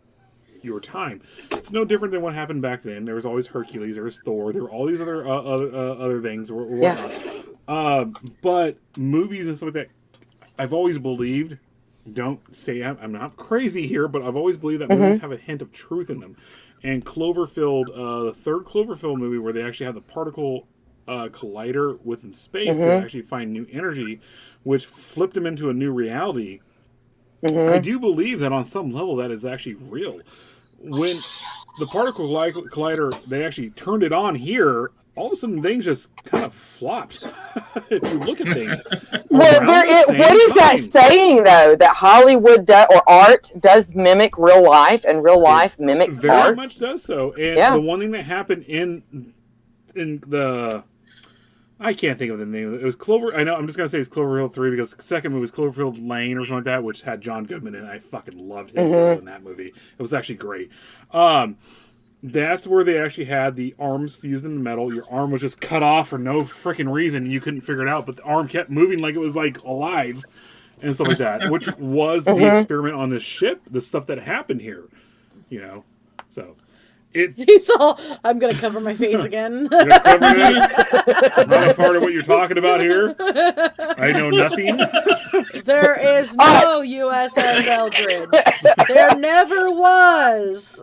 your time. It's no different than what happened back then. There was always Hercules, there was Thor, there were all these other things. But movies and stuff like that, I've always believed. Don't say I'm not crazy here, but I've always believed that movies have a hint of truth in them. And Cloverfield, the third Cloverfield movie, where they actually have the particle collider within space to actually find new energy, which flipped them into a new reality. I do believe that on some level that is actually real. When the particle collider, they actually turned it on here, all of a sudden things just kind of flopped. If you look at things. Well, what is that saying, though? That Hollywood or art does mimic real life, and real life mimics very art? Very much does so. And the one thing that happened in the... I can't think of the name of it. It was Clover... I know, I'm just going to say it's Cloverfield 3, because the second movie was Cloverfield Lane or something like that, which had John Goodman in it. I fucking loved his role in that movie. It was actually great. That's where they actually had the arms fused into metal. Your arm was just cut off for no freaking reason, and you couldn't figure it out, but the arm kept moving like it was like alive and stuff like that, which was the experiment on this ship, the stuff that happened here, so he's all, I'm gonna cover my face again. You're gonna cover this? I'm not a part of what you're talking about here. I know nothing. There is no USS Eldridge. There never was.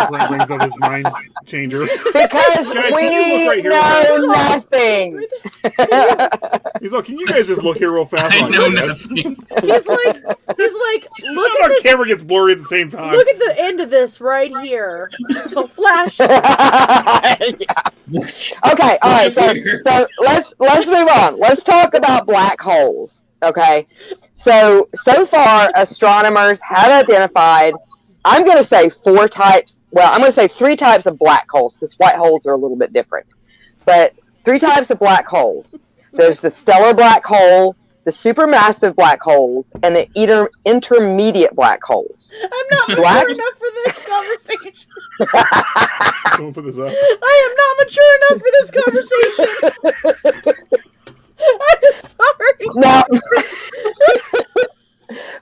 Brent brings up his mind changer. Because guys, we know nothing. He's like, can you guys just look here real fast? I know nothing. He's like, look at our this. camera gets blurry at the same time. Look at the end of this right here. So flash. Okay, all right. So let's move on. Let's talk about black holes. Okay. So far, astronomers have identified, I'm going to say 4 types. Well, I'm going to say 3 types of black holes, because white holes are a little bit different. But 3 types of black holes. There's the stellar black hole, the supermassive black holes, and the intermediate black holes. I'm not mature enough for this conversation. Someone put this up. I am not mature enough for this conversation. I'm sorry. Now,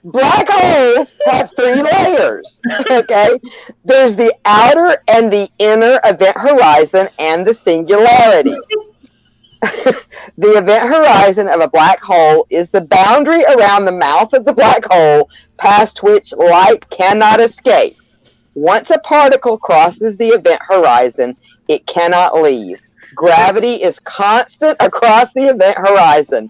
black holes have 3 layers. Okay, there's the outer and the inner event horizon and the singularity. The event horizon of a black hole is the boundary around the mouth of the black hole past which light cannot escape. Once a particle crosses the event horizon, it cannot leave. Gravity is constant across the event horizon.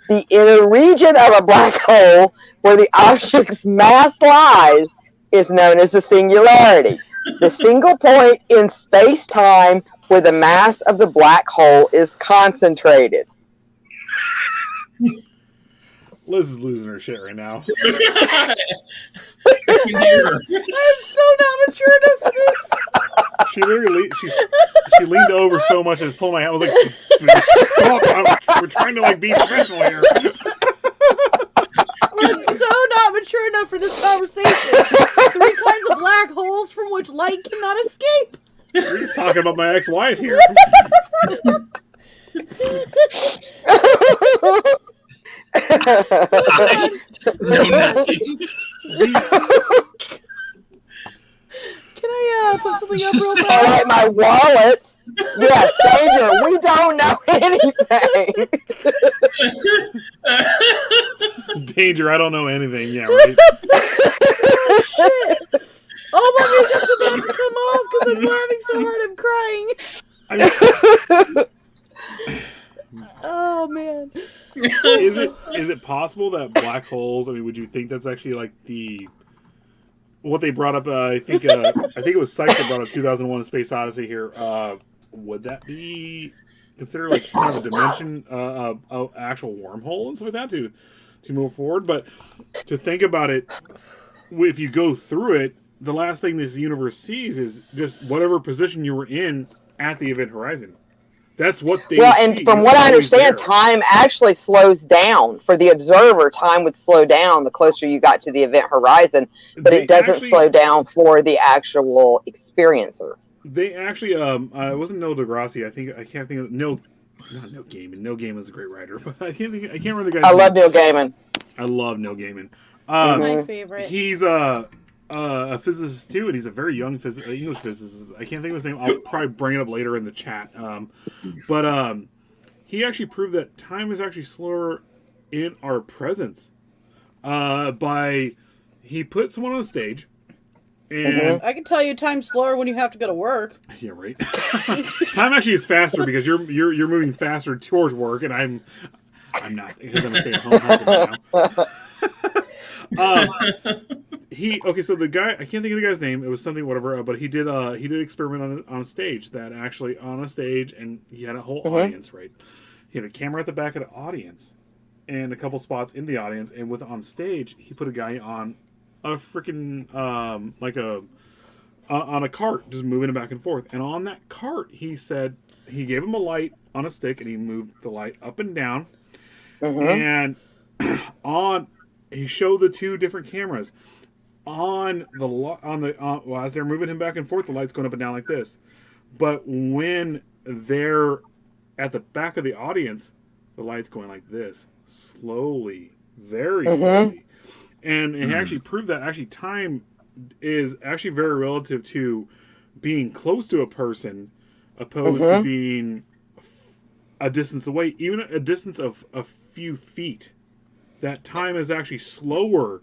The inner region of a black hole, where the object's mass lies, is known as the singularity, the single point in space-time where the mass of the black hole is concentrated. Liz is losing her shit right now. I'm so not mature enough for this. She literally, she leaned over so much as pulling my hand. I was like, stop! We're trying to be professional here. I'm so not mature enough for this conversation. 3 kinds of black holes from which light cannot escape. We're just talking about my ex-wife here. I know nothing. something up real So- Oh, fast? like my wallet. Yes, Danger, we don't know anything. Danger, I don't know anything. Yeah, right. Oh, shit. Oh, my makeup's about to come off because I'm laughing so hard I'm crying. I mean, Oh, man. is it possible that black holes? I mean, would you think that's actually like what they brought up? I think it was Sykes that brought up 2001: A Space Odyssey here. Would that be considered like kind of a dimension, actual wormhole and stuff like that to move forward? But to think about it, if you go through it, the last thing this universe sees is just whatever position you were in at the event horizon. That's what they Well, see. and from You're what I always understand, there. time actually slows down. For the observer, time would slow down the closer you got to the event horizon, but They it doesn't actually- slow down for the actual experiencer. They actually, it wasn't Neil deGrasse. I can't think of not Neil Gaiman. Neil Gaiman is a great writer, but I can't remember the guy's I name. love Neil Gaiman. I love Neil Gaiman. My favorite. He's a physicist too, and he's a very young English physicist. I can't think of his name. I'll probably bring it up later in the chat. But he actually proved that time is actually slower in our presence. He put someone on stage, and I can tell you time's slower when you have to go to work. yeah, right. Time actually is faster because you're moving faster towards work, and I'm not because I'm a stay-at-home husband right now. So the guy, I can't think of the guy's name. It was something whatever, but he did experiment on a stage and he had a whole audience, right? He had a camera at the back of the audience and a couple spots in the audience, and on stage he put a guy on a freaking on a cart, just moving it back and forth. And on that cart, he said he gave him a light on a stick, and he moved the light up and down. And he showed the two different cameras as they're moving him back and forth. The light's going up and down like this. But when they're at the back of the audience, the light's going like this, slowly, very slowly. And it actually proved that actually time is actually very relative to being close to a person opposed to being a distance away, even a distance of a few feet. That time is actually slower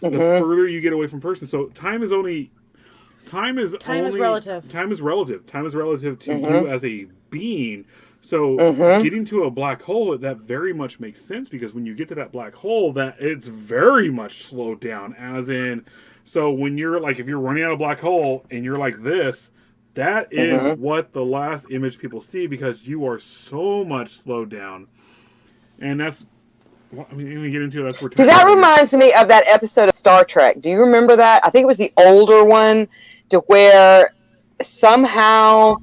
the further you get away from person. So time is relative. Time is relative. Time is relative to you as a being. So getting to a black hole, that very much makes sense, because when you get to that black hole, that it's very much slowed down. As in, so when you're like, if you're running out of black hole and you're like this, that is what the last image people see, because you are so much slowed down. And that's, I mean, when we get into it, that's where time. See, that reminds me of that episode of Star Trek. Do you remember that? I think it was the older one, to where somehow,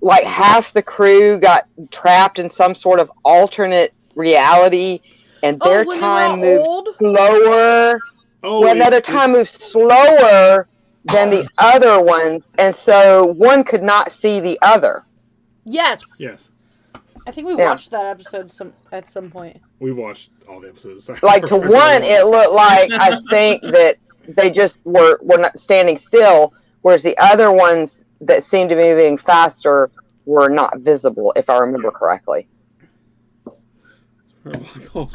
like, half the crew got trapped in some sort of alternate reality, and their when time they were moved old? slower. Oh, Well, another time moved slower than the other ones, and so one could not see the other. Yes. Yes. I think we watched that episode at some point. We watched all the episodes. Like, to one, it looked like, I think that they just were not standing still, whereas the other ones that seemed to be moving faster were not visible, if I remember correctly. Well,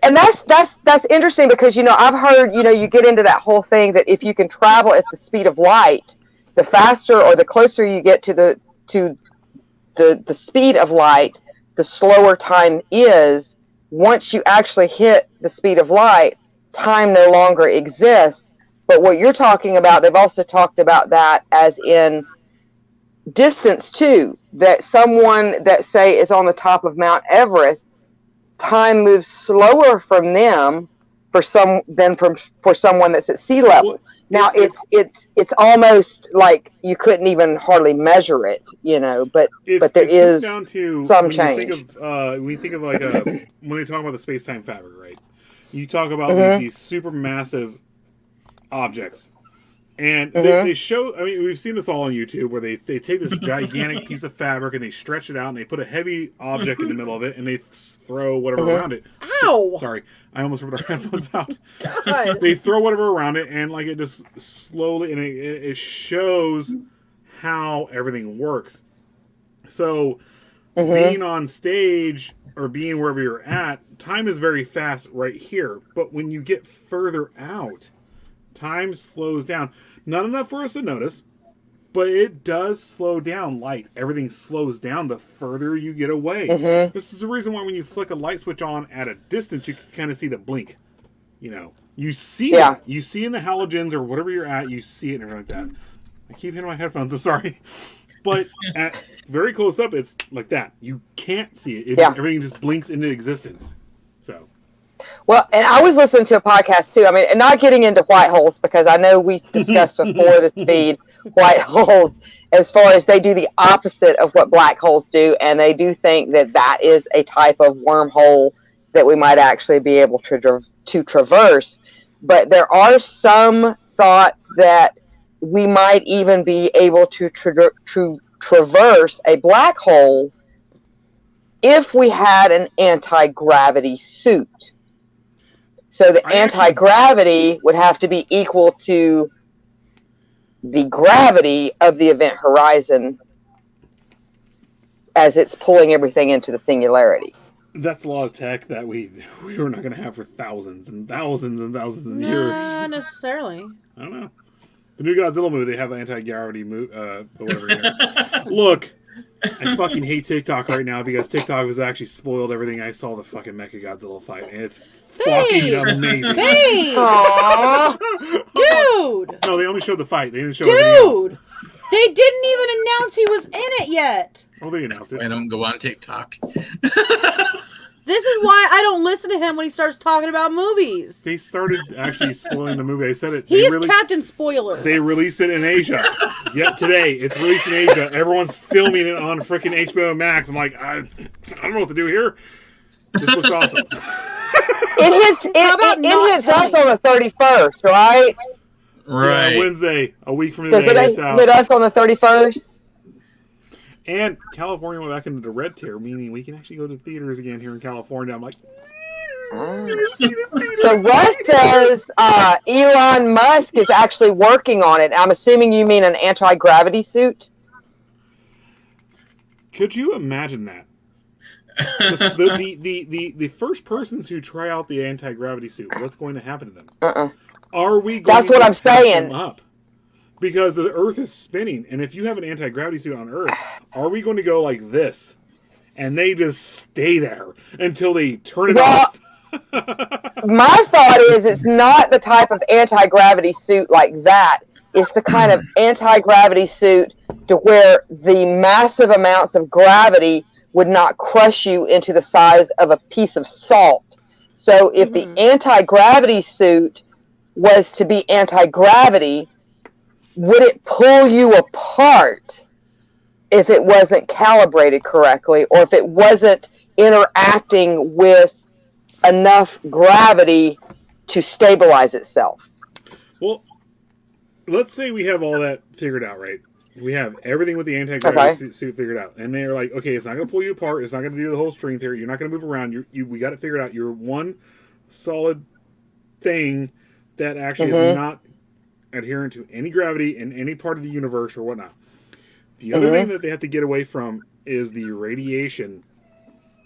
and that's interesting, because, you know, I've heard, you know, you get into that whole thing that if you can travel at the speed of light, the faster or the closer you get to the speed of light, the slower time is. Once you actually hit the speed of light, time no longer exists. But what you're talking about, they've also talked about that as in distance too, that someone that, say, is on the top of Mount Everest, time moves slower from them for someone that's at sea level. Well, now it's almost like you couldn't even hardly measure it, you know, but there is down to some change. When you think of like when they talk about the space-time fabric, right? You talk about these super massive objects, and they show, I mean, we've seen this all on YouTube, where they take this gigantic piece of fabric and they stretch it out and they put a heavy object in the middle of it and they throw whatever around it. Ow! Sorry, I almost ripped our headphones out. God. They throw whatever around it, and like it just slowly, and it shows how everything works. So, being on stage or being wherever you're at, time is very fast right here. But when you get further out, time slows down. Not enough for us to notice, but it does slow down light. Everything slows down the further you get away. This is the reason why when you flick a light switch on at a distance, you can kind of see the blink. You know, you see it. You see in the halogens or whatever you're at, you see it and everything like that. I keep hitting my headphones, I'm sorry. But at very close up, it's like that. You can't see it. Everything just blinks into existence. So. Well, and I was listening to a podcast too. I mean, and not getting into white holes because I know we discussed before the speed white holes as far as they do the opposite of what black holes do, and they do think that that is a type of wormhole that we might actually be able to traverse. But there are some thoughts that we might even be able to traverse a black hole if we had an anti-gravity suit. So the anti-gravity would have to be equal to the gravity of the event horizon as it's pulling everything into the singularity. That's a lot of tech that we were not going to have for thousands and thousands and thousands of years. Not necessarily. I don't know. The new Godzilla movie, they have anti-gravity whatever. Look, I fucking hate TikTok right now because TikTok has actually spoiled everything. I saw the fucking Mechagodzilla fight, and it's fucking amazing. Aww. Dude! No, they only showed the fight. They didn't show anything else. Dude! They didn't even announce he was in it yet. Oh, they announced it. And I'm go on TikTok. This is why I don't listen to him when he starts talking about movies. They started actually spoiling the movie. I said it. He's Captain Spoiler. They released it in Asia. Yet today, it's released in Asia. Everyone's filming it on freaking HBO Max. I'm like, I don't know what to do here. This looks awesome. It hits us on the 31st, right? Right. Yeah, Wednesday, a week from today, it's out. Hit us on the 31st? And California went back into the red tier, meaning we can actually go to theaters again here in California. I'm like, So Russ says Elon Musk is actually working on it. I'm assuming you mean an anti-gravity suit? Could you imagine that? The first persons who try out the anti-gravity suit, what's going to happen to them? Are we going That's what to I'm pass saying. them up? Because the Earth is spinning, and if you have an anti-gravity suit on Earth, are we going to go like this? And they just stay there until they turn it off? My thought is it's not the type of anti-gravity suit like that. It's the kind of anti-gravity suit to where the massive amounts of gravity would not crush you into the size of a piece of salt. So if the anti-gravity suit was to be anti-gravity, would it pull you apart if it wasn't calibrated correctly, or if it wasn't interacting with enough gravity to stabilize itself? Well, let's say we have all that figured out, right? We have everything with the anti-gravity suit figured out. And they're like, okay, it's not going to pull you apart. It's not going to do the whole string theory. You're not going to move around. We got it figured out. You're one solid thing that actually is not adherent to any gravity in any part of the universe or whatnot. The other thing that they have to get away from is the radiation.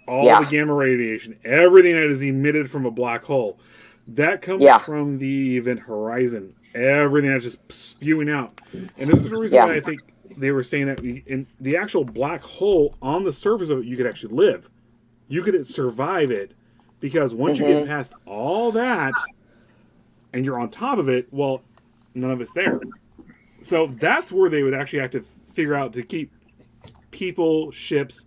All the gamma radiation. Everything that is emitted from a black hole. That comes from the event horizon. Everything that's just spewing out. And this is the reason why I think they were saying that in the actual black hole, on the surface of it, you could actually live. You could survive it. Because once you get past all that, and you're on top of it, well, none of it's there. So that's where they would actually have to figure out to keep people, ships,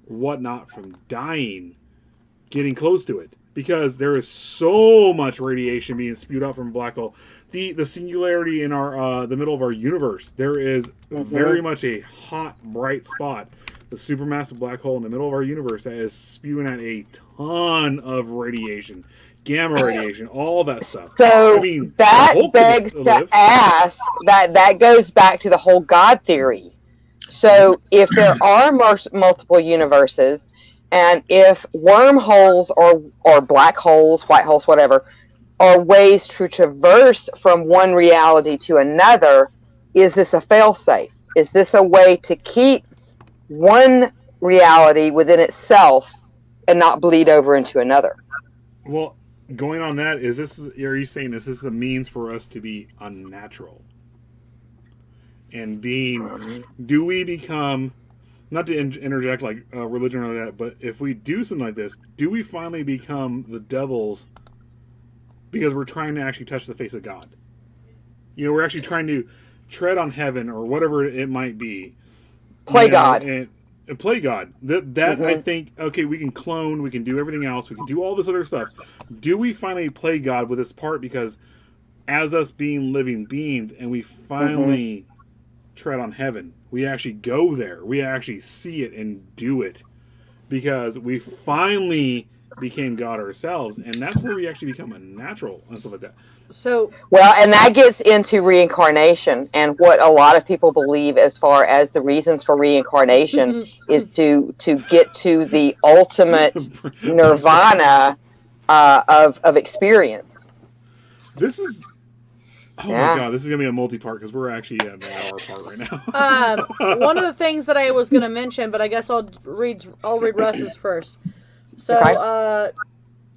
whatnot from dying, getting close to it. Because there is so much radiation being spewed out from a black hole. The singularity in our the middle of our universe, there is very much a hot, bright spot. The supermassive black hole in the middle of our universe that is spewing out a ton of radiation. Gamma radiation, all that stuff. So that begs to ask, that goes back to the whole God theory. So if there are multiple universes, And if wormholes or black holes, white holes, whatever, are ways to traverse from one reality to another, is this a failsafe? Is this a way to keep one reality within itself and not bleed over into another? Well, going on that, are you saying this is a means for us to be unnatural? And do we become, not to interject like religion or that, but if we do something like this, do we finally become the devils because we're trying to actually touch the face of God? We're actually trying to tread on heaven or whatever it might be. Play God. And play God. That I think, okay, we can clone, we can do everything else, we can do all this other stuff. Do we finally play God with this part? Because as us being living beings, and we finally tread on heaven, we actually go there, we actually see it and do it, because we finally became God ourselves, and that's where we actually become a natural and stuff like that. So, well, and that gets into reincarnation, and what a lot of people believe as far as the reasons for reincarnation is to get to the ultimate nirvana of experience. This is my God, this is gonna be a multi-part because we're actually at an hour part right now. One of the things that I was going to mention, but I guess I'll read Russ's first. So, Okay.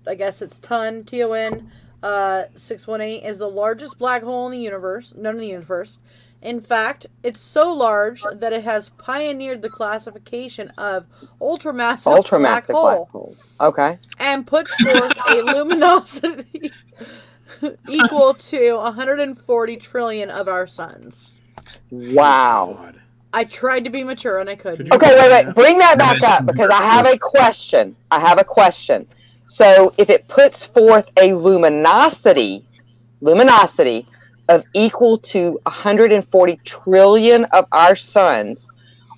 I guess it's TON 618 is the largest black hole in the universe, known in the universe. In fact, it's so large that it has pioneered the classification of ultramassive black hole. Okay. And puts forth a luminosity equal to 140 trillion of our suns. Wow. God. I tried to be mature and I couldn't. Okay, wait. Bring that back up because I have a question. So if it puts forth a luminosity of equal to 140 trillion of our suns,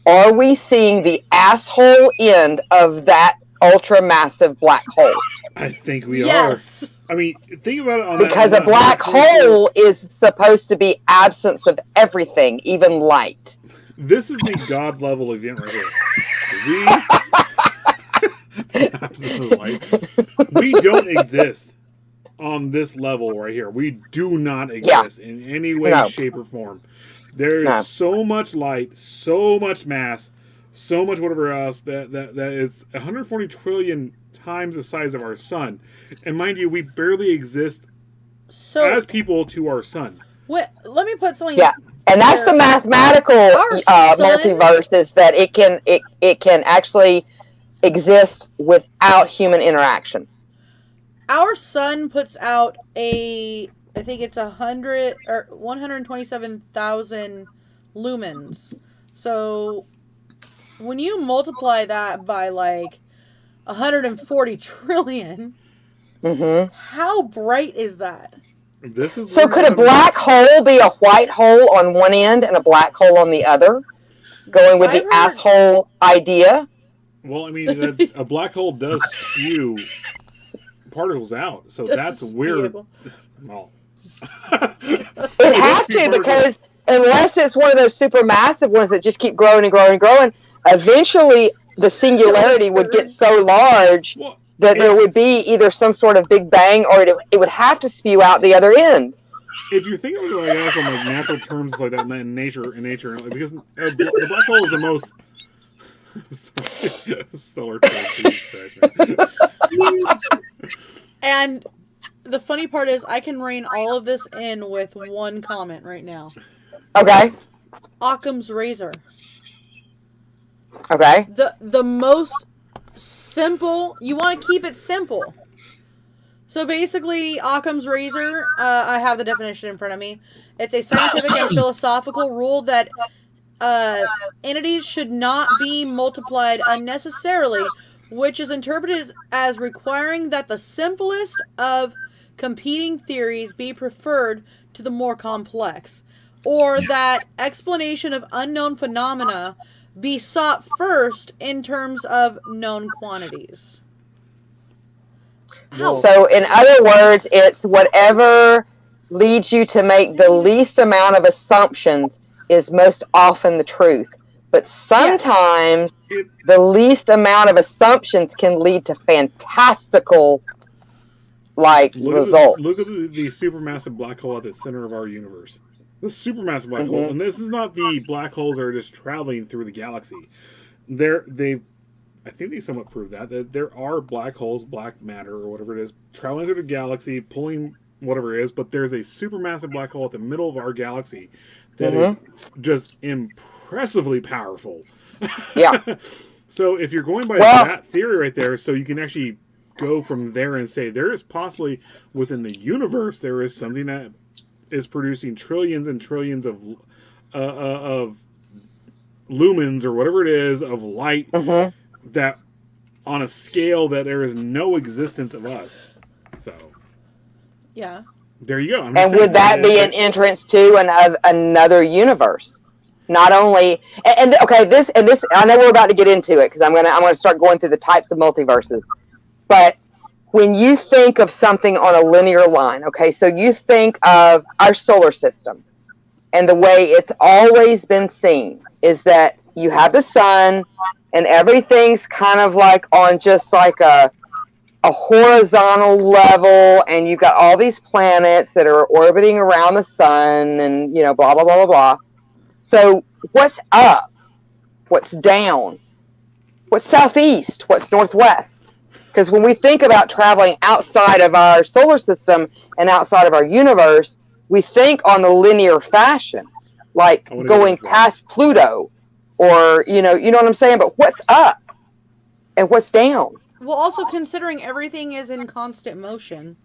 are we seeing the asshole end of that ultra-massive black hole? I think we Yes. are. I mean, think about it on Because that. a black hole is supposed to be absence of everything, even light. This is the God level event right here. Absolutely. We don't exist on this level right here. We do not exist in any way, shape, or form. There is so much light, so much mass, so much whatever else that it's 140 trillion times the size of our sun. And mind you, we barely exist as people to our sun. Let me put something. Yeah, and that's the mathematical multiverse, is that it can actually exist without human interaction. Our sun puts out I think it's 127,000 lumens. So when you multiply that by like 140 trillion, how bright is that? So could a black hole be a white hole on one end and a black hole on the other? Going with asshole idea? Well, I mean, a black hole does spew particles out, so that's weird. Well, it has to, because unless it's one of those supermassive ones that just keep growing and growing and growing, eventually the singularity would get so large that there would be either some sort of big bang, or it would have to spew out the other end. If you're thinking of it like natural terms like that in nature, because the black hole is the most stellar term. Jesus Christ, man. And the funny part is, I can rein all of this in with one comment right now. Okay. Occam's razor. Okay. The most simple. You want to keep it simple. So basically, Occam's razor. I have the definition in front of me. It's a scientific and philosophical rule that entities should not be multiplied unnecessarily, which is interpreted as requiring that the simplest of competing theories be preferred to the more complex, or that explanation of unknown phenomena be sought first in terms of known quantities. Ow. So in other words, it's whatever leads you to make the least amount of assumptions is most often the truth. But sometimes the least amount of assumptions can lead to fantastical results. Look at the supermassive black hole at the center of our universe. The supermassive black hole, and this is not the black holes that are just traveling through the galaxy. I think they somewhat proved that there are black holes, black matter, or whatever it is, traveling through the galaxy, pulling whatever it is. But there's a supermassive black hole at the middle of our galaxy that is just impressively powerful. Yeah. So if you're going by that theory right there, so you can actually go from there and say there is possibly within the universe there is something that is producing trillions and trillions of lumens or whatever it is of light that on a scale that there is no existence of us. So yeah, there you go. And would that be an entrance to another universe? Not only this I know we're about to get into it because I'm gonna start going through the types of multiverses. But when you think of something on a linear line, okay, so you think of our solar system, and the way it's always been seen is that you have the sun, and everything's kind of like on just like a horizontal level, and you've got all these planets that are orbiting around the sun, and blah blah blah blah blah. So what's up? What's down? What's southeast? What's northwest? Because when we think about traveling outside of our solar system and outside of our universe, we think on the linear fashion, like going past Pluto, or you know what I'm saying. But what's up and what's down? Well, also considering everything is in constant motion,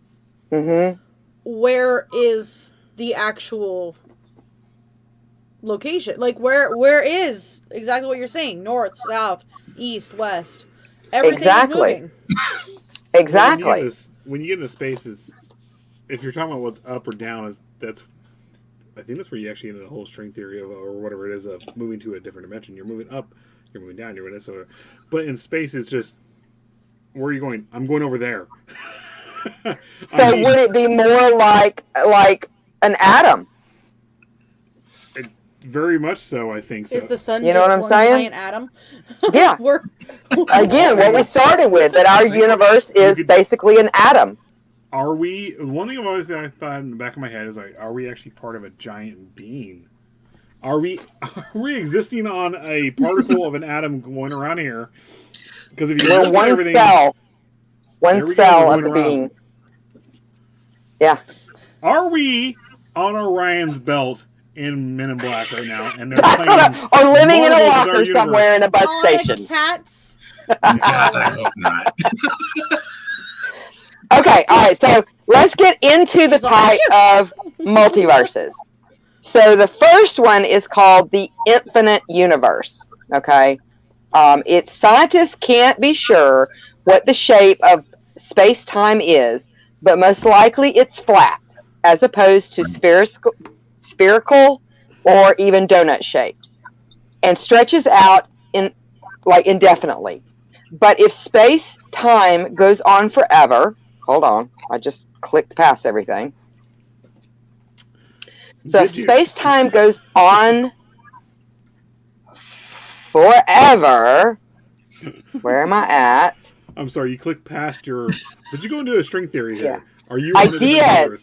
where is the actual location? Like where is exactly what you're saying? North, south, east, west. Everything is moving. Exactly. When you get into space, if you're talking about what's up or down, I think that's where you actually get into the whole string theory of, or whatever it is, of moving to a different dimension. You're moving up, you're moving down, you're moving this over. But in space, it's just, where are you going? I'm going over there. So would it be more like an atom? Very much so, I think so. Is the sun you know just what I'm one saying? giant atom? Yeah. Again, what we started with, that our universe is basically an atom. Are we? One thing I thought in the back of my head is like, are we actually part of a giant being? Are we existing on a particle of an atom going around here? Because if you look at everything, one cell of the being. Yeah. Are we on Orion's belt in Men in Black right now, and they're playing or living in a locker somewhere in a bus station? Cats. God, I hope not. Okay, all right. So let's get into the type of multiverses. So the first one is called the infinite universe. Okay, scientists can't be sure what the shape of space-time is, but most likely it's flat, as opposed to spherical or even donut shaped, and stretches out indefinitely. But if space-time goes on forever, hold on, I just clicked past everything. So if space-time goes on forever, where am I at? I'm sorry, you clicked past your. Did you go into a string theory here? Yeah. Are you? I did.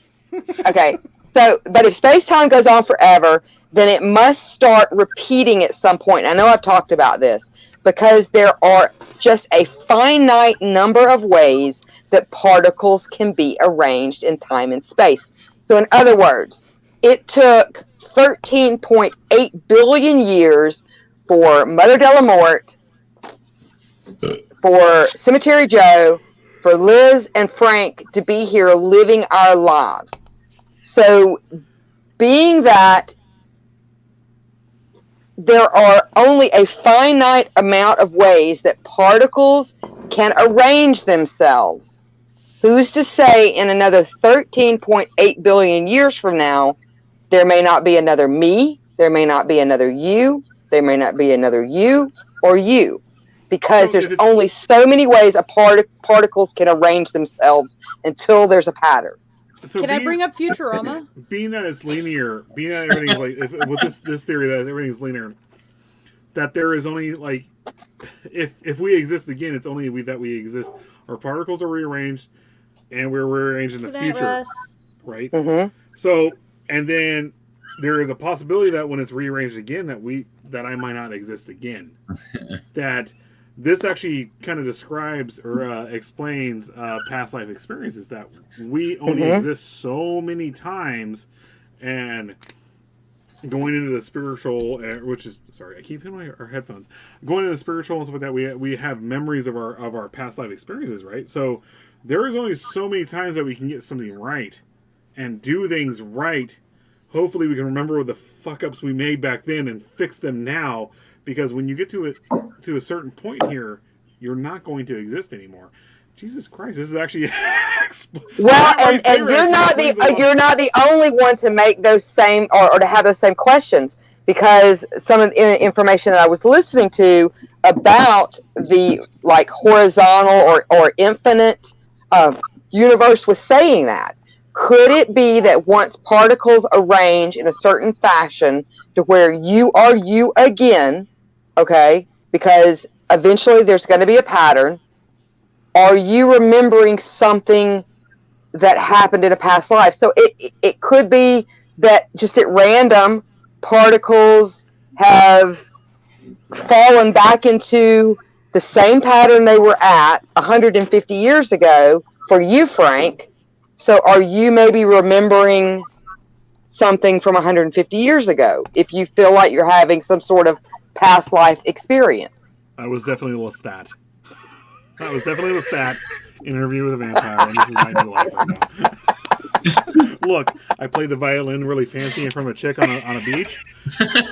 Okay. So, but if space-time goes on forever, then it must start repeating at some point. I know I've talked about this because there are just a finite number of ways that particles can be arranged in time and space. So, in other words, it took 13.8 billion years for Mother De La Morte, for Cemetery Joe, for Liz and Frank to be here living our lives. So, being that there are only a finite amount of ways that particles can arrange themselves, who's to say in another 13.8 billion years from now, there may not be another me, there may not be another you, there may not be another you or you. Because there's only so many ways particles can arrange themselves until there's a pattern. So can I bring up Futurama? Being that it's linear, being that everything's like, with this theory that everything's linear, that there is only like if we exist again, it's only that we exist. Our particles are rearranged, and we're rearranged in the Good night, future, Russ. right? Mm-hmm. So, and then there is a possibility that when it's rearranged again, that I might not exist again. That this actually kind of describes or explains past life experiences, that we only exist so many times, and going into the spiritual, which is sorry, I keep hitting our headphones. Going into the spiritual and stuff like that, we have memories of our past life experiences, right? So there is only so many times that we can get something right and do things right. Hopefully, we can remember the fuck ups we made back then and fix them now. Because when you get to a certain point here, you're not going to exist anymore. Jesus Christ, this is actually well, and you're not the only one to make those same or to have those same questions, because some of the information that I was listening to about the like horizontal or infinite universe was saying that. Could it be that once particles arrange in a certain fashion to where you are you again, okay, because eventually there's going to be a pattern, are you remembering something that happened in a past life? So it could be that just at random, particles have fallen back into the same pattern they were at 150 years ago for you, Frank. So are you maybe remembering something from 150 years ago if you feel like you're having some sort of past life experience? I was definitely Lestat. That was definitely Lestat in Interview with a Vampire, and this is my new life right now. Look, I played the violin really fancy in front of a chick on a beach,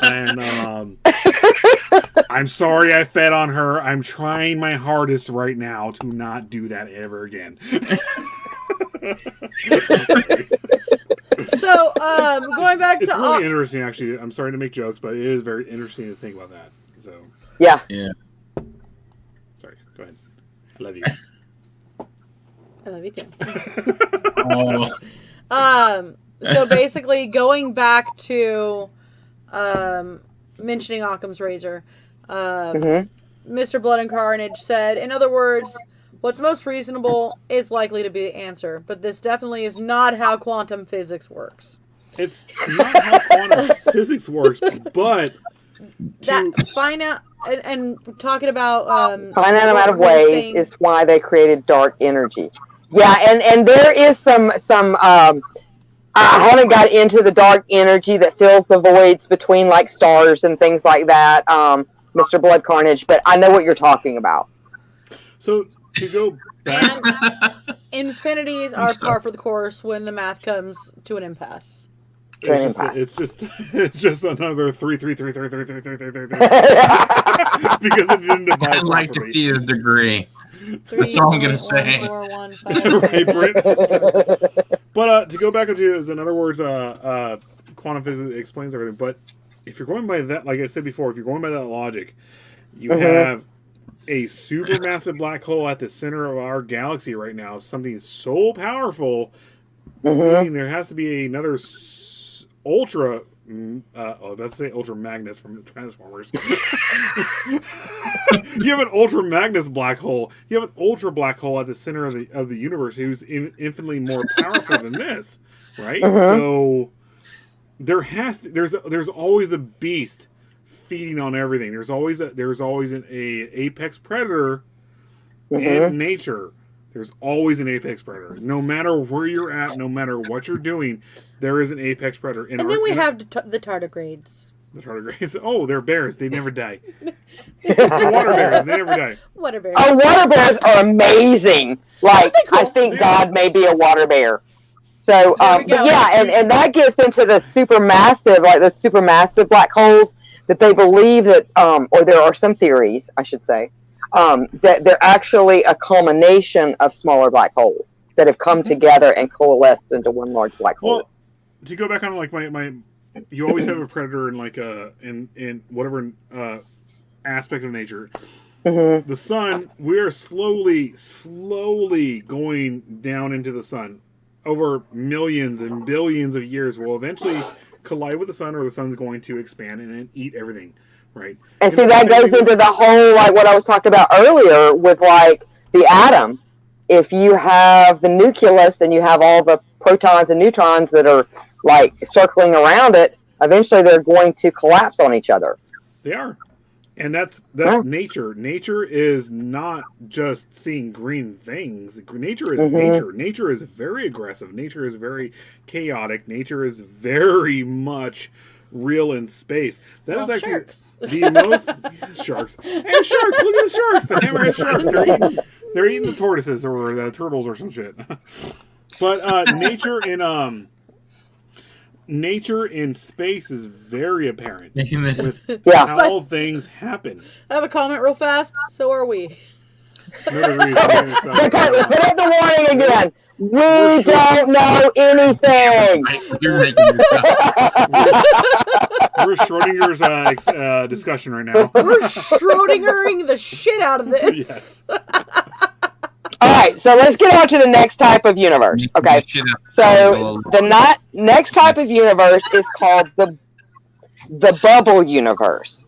and I'm sorry I fed on her. I'm trying my hardest right now to not do that ever again. So, going back it's to really interesting, actually. I'm sorry to make jokes, but it is very interesting to think about that. So yeah. Sorry, go ahead. I love you. I love you too. Oh, So basically, going back to mentioning Occam's razor, Mr. Blood and Carnage said, in other words, what's most reasonable is likely to be the answer, but this definitely is not how quantum physics works. It's not how quantum physics works, but find out and talking about finite amount of waves is why they created dark energy. Yeah, and there is some I haven't got into the dark energy that fills the voids between like stars and things like that, Mr. Blood Carnage, but I know what you're talking about. So to go back, infinities are par for the course when the math comes to an impasse. It's just another 3 because it didn't divide. I'd like to see a degree. That's all I'm gonna say. 3.145. Right, Britt? But to go back into it, in other words, quantum physics explains everything. But if you're going by that, like I said before, if you're going by that logic, you have a supermassive black hole at the center of our galaxy right now. Something so powerful, meaning there has to be another ultra. Let's say Ultra Magnus from the Transformers. You have an Ultra Magnus black hole. You have an ultra black hole at the center of the universe who's infinitely more powerful than this, right? So there's always a beast feeding on everything. There's always an apex predator in nature. There's always an apex predator. No matter where you're at, no matter what you're doing, there is an apex predator. And then we have the tardigrades. The tardigrades. Oh, they're bears. They never die. Water bears. They never die. Water bears. Oh, water bears are amazing. Like, cool? I think God may be a water bear. So, but yeah, and that gets into the supermassive black holes that they believe that, or there are some theories, I should say, that they're actually a culmination of smaller black holes that have come together and coalesced into one large black hole. Well, to go back on like my you always have a predator in like in whatever aspect of nature. The sun, we are slowly going down into the sun. Over millions and billions of years, will eventually collide with the sun, or the sun's going to expand and eat everything. right? And And see, it's the that same goes thing with- into the whole, like what I was talking about earlier with like the atom. If you have the nucleus and you have all the protons and neutrons that are like circling around it, eventually they're going to collapse on each other. They are. And that's Yeah. nature. Nature is not just seeing green things. Nature is Mhm. nature. Nature is very aggressive. Nature is very chaotic. Nature is very much real in space. That is Well, actually sharks. the most sharks. Hey, sharks! Look at the sharks. The hammerhead sharks. They're eating the tortoises or the turtles or some shit. But nature in space is very apparent Making this. with Yeah. how things happen. I have a comment real fast. So are we. No degrees. Put up the warning again. We're We sure- don't know anything. You're making this up. We're Schrodinger's discussion right now. We're Schrodingering the shit out of this. Yes. All right, so let's get on to the next type of universe. Okay, so the next type of universe is called the bubble universe.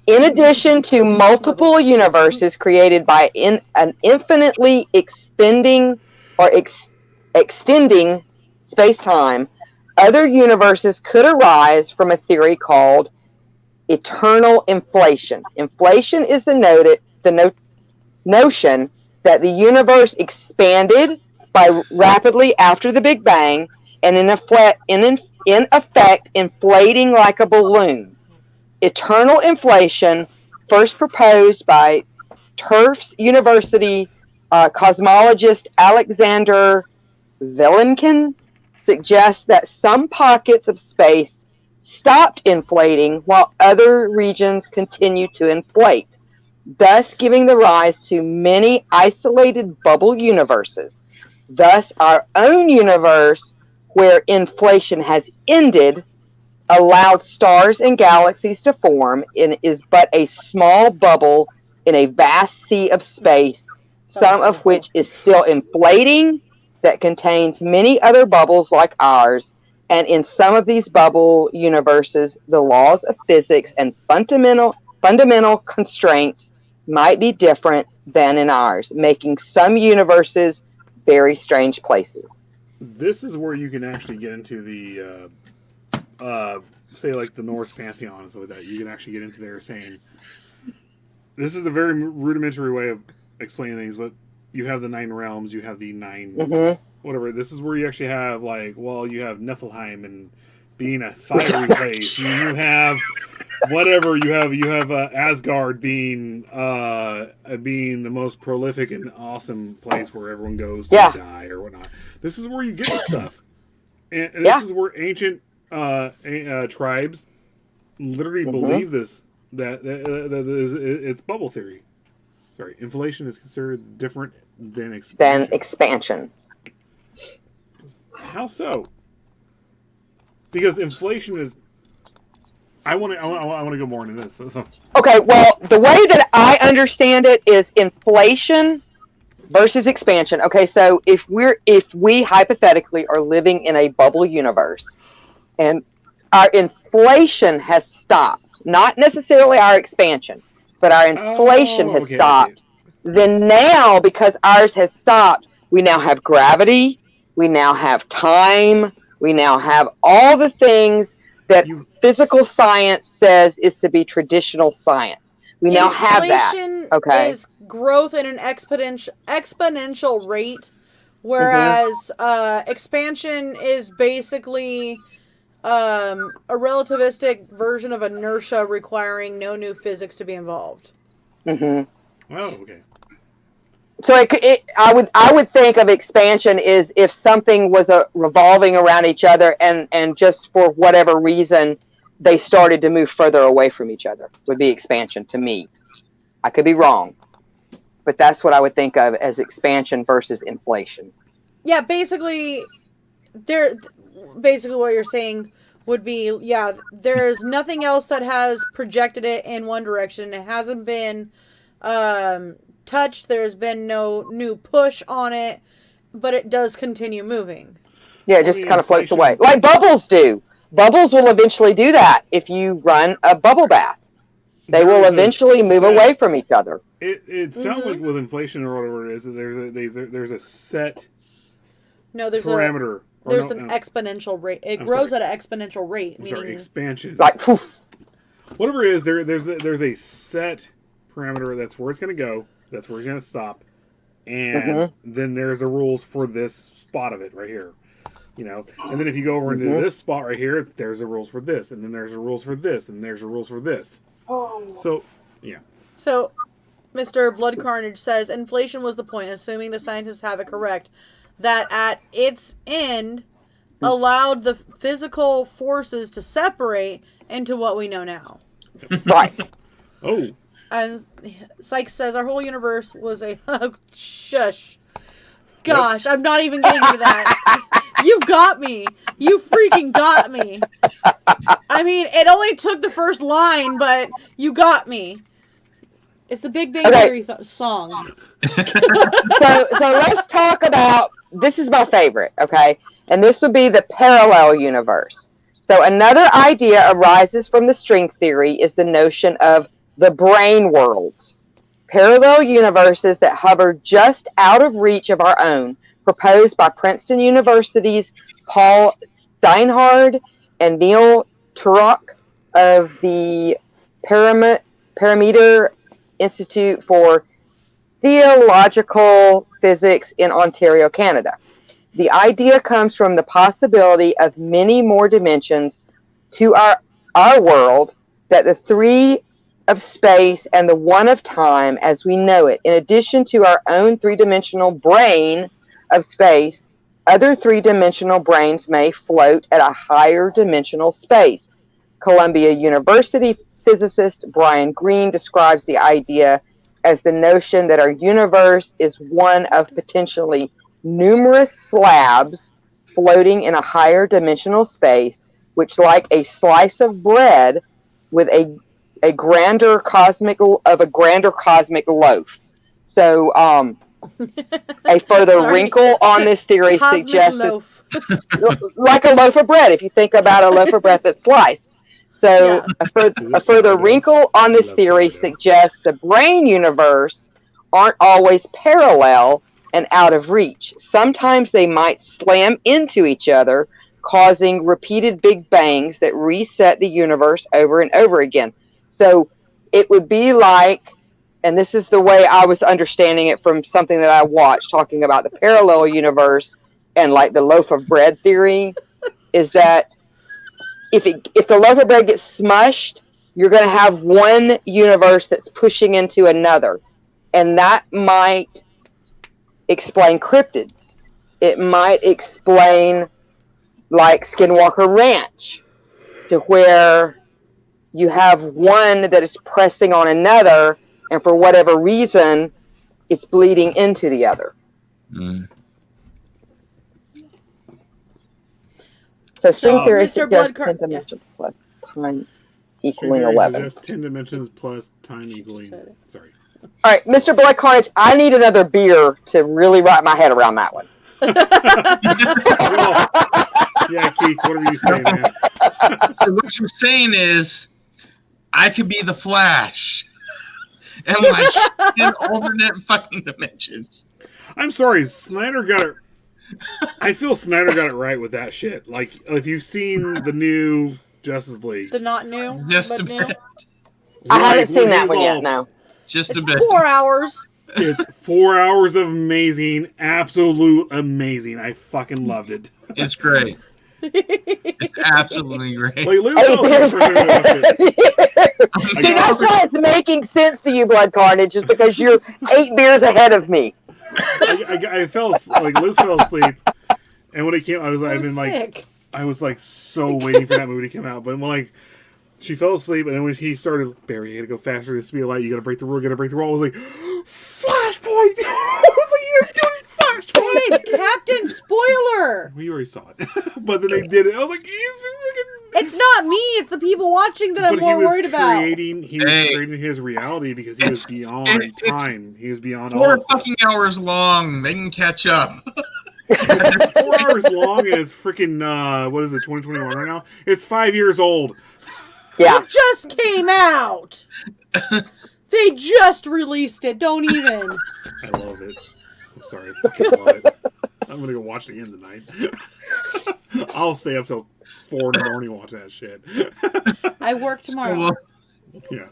In addition to multiple universes created by an infinitely extending space-time, other universes could arise from a theory called eternal inflation. Inflation is the notion that the universe expanded rapidly after the Big Bang and in effect inflating like a balloon. Eternal inflation, first proposed by Tufts University cosmologist Alexander Vilenkin, suggests that some pockets of space stopped inflating while other regions continued to inflate, thus giving the rise to many isolated bubble universes. Thus, our own universe, where inflation has ended, allowed stars and galaxies to form, and is but a small bubble in a vast sea of space, some of which is still inflating, that contains many other bubbles like ours. And in some of these bubble universes, the laws of physics and fundamental constraints might be different than in ours, making some universes very strange places. This is where you can actually get into the, say, like the Norse pantheon and stuff like that. You can actually get into there saying, this is a very rudimentary way of explaining things, but you have the 9 realms, you have the 9, whatever. This is where you actually have, like, well, you have Niflheim and being a fiery place. You have whatever. You have Asgard being the most prolific and awesome place where everyone goes to die or whatnot. This is where you get the stuff, and this is where ancient tribes literally believe this. That it's bubble theory. Sorry, inflation is considered different than expansion. How so? Because inflation is. I want to go more into this. So. Okay, well, the way that I understand it is inflation versus expansion. Okay, so if we hypothetically are living in a bubble universe, and our inflation has stopped, not necessarily our expansion, but our inflation has stopped, then now, because ours has stopped, we now have gravity, we now have time, we now have all the things that physical science says is to be traditional science. We now have that. Okay. Is growth at an exponential rate, whereas expansion is basically a relativistic version of inertia requiring no new physics to be involved. Oh, okay. So I would think of expansion is if something was revolving around each other and just for whatever reason they started to move further away from each other would be expansion to me. I could be wrong, but that's what I would think of as expansion versus inflation. Yeah, basically what you're saying would be, there's nothing else that has projected it in one direction. It hasn't been touched. There's been no new push on it, but it does continue moving. Yeah, it just kind of floats away like bubbles do. Bubbles will eventually do that if you run a bubble bath. They will eventually move away from each other. It sounds like with inflation or whatever it is, that there's a set parameter. There's an exponential rate. It grows at an exponential rate, meaning expansion. Like poof. Whatever it is, there's a set parameter. That's where it's going to go. That's where it's going to stop. And then there's the rules for this spot of it right here. And then if you go over into this spot right here, there's the rules for this, and then there's the rules for this, and there's the rules for this. So, yeah. So, Mr. Blood Carnage says inflation was the point, assuming the scientists have it correct, that at its end allowed the physical forces to separate into what we know now. Right. Oh. And Sykes says our whole universe was a shush. Gosh, I'm not even getting into that. You got me. You freaking got me. I mean, it only took the first line, but you got me. It's the Big Bang Theory song. So let's talk about, this is my favorite, okay? And this would be the parallel universe. So another idea arises from the string theory is the notion of the brain worlds. Parallel universes that hover just out of reach of our own, proposed by Princeton University's Paul Steinhard and Neil Turok of the Parameter Institute for Theological Physics in Ontario, Canada. The idea comes from the possibility of many more dimensions to our world, that the three of space and the one of time as we know it, in addition to our own three-dimensional brain of space, other three-dimensional brains may float at a higher dimensional space. Columbia University physicist Brian Greene describes the idea as the notion that our universe is one of potentially numerous slabs floating in a higher dimensional space, which, like a slice of bread with a grander cosmic loaf. So, a further wrinkle on this theory suggests like a loaf of bread. If you think about a loaf of bread that's sliced. So, a further wrinkle on this theory suggests the brain universe aren't always parallel and out of reach. Sometimes they might slam into each other, causing repeated big bangs that reset the universe over and over again. So it would be like, and this is the way I was understanding it from something that I watched talking about the parallel universe and like the loaf of bread theory, is that if the loaf of bread gets smushed, you're going to have one universe that's pushing into another. And that might explain cryptids. It might explain like Skinwalker Ranch, to where you have one that is pressing on another, and for whatever reason, it's bleeding into the other. So string theory suggests 10 dimensions plus time equaling 11. Suggests 10 dimensions plus time equaling. Sorry. All right, Mr. Blood Carnage, I need another beer to really wrap my head around that one. Yeah, Keith, what are you saying, man? So what you're saying is, I could be the Flash, and like in alternate fucking dimensions. I'm sorry, Snyder got it. I feel Snyder got it right with that shit. Like, if you've seen the new Justice League, the not new, just but new. I haven't seen that one yet. No, just a bit. 4 hours. It's 4 hours of amazing, absolute amazing. I fucking loved it. It's great. It's absolutely great. Like, Liz fell asleep for it. See, that's why it's making sense to you, Blood Carnage, is because you're 8 beers ahead of me. I fell like Liz fell asleep, and when it came, I was so waiting for that movie to come out. But like, she fell asleep, and then when he started, Barry, you gotta go faster to the speed of light. You gotta break the rule. I was like, Flashpoint. I was like, you're doing Flashpoint. Hey, Captain Spoiler. We already saw it, but then they did it. I was like, he's freaking. It's not me. It's the people watching that I'm more worried about. He was creating his reality because he was beyond time. He was beyond 4 fucking hours long. They can catch up. It's 4 hours long, and it's freaking, what is it, 2021 right now? It's 5 years old. Yeah. It just came out. They just released it. Don't even. I love it. I'm sorry, I fucking love it. I'm gonna go watch it again tonight. I'll stay up till 4 in the morning watching that shit. I work tomorrow. Yeah.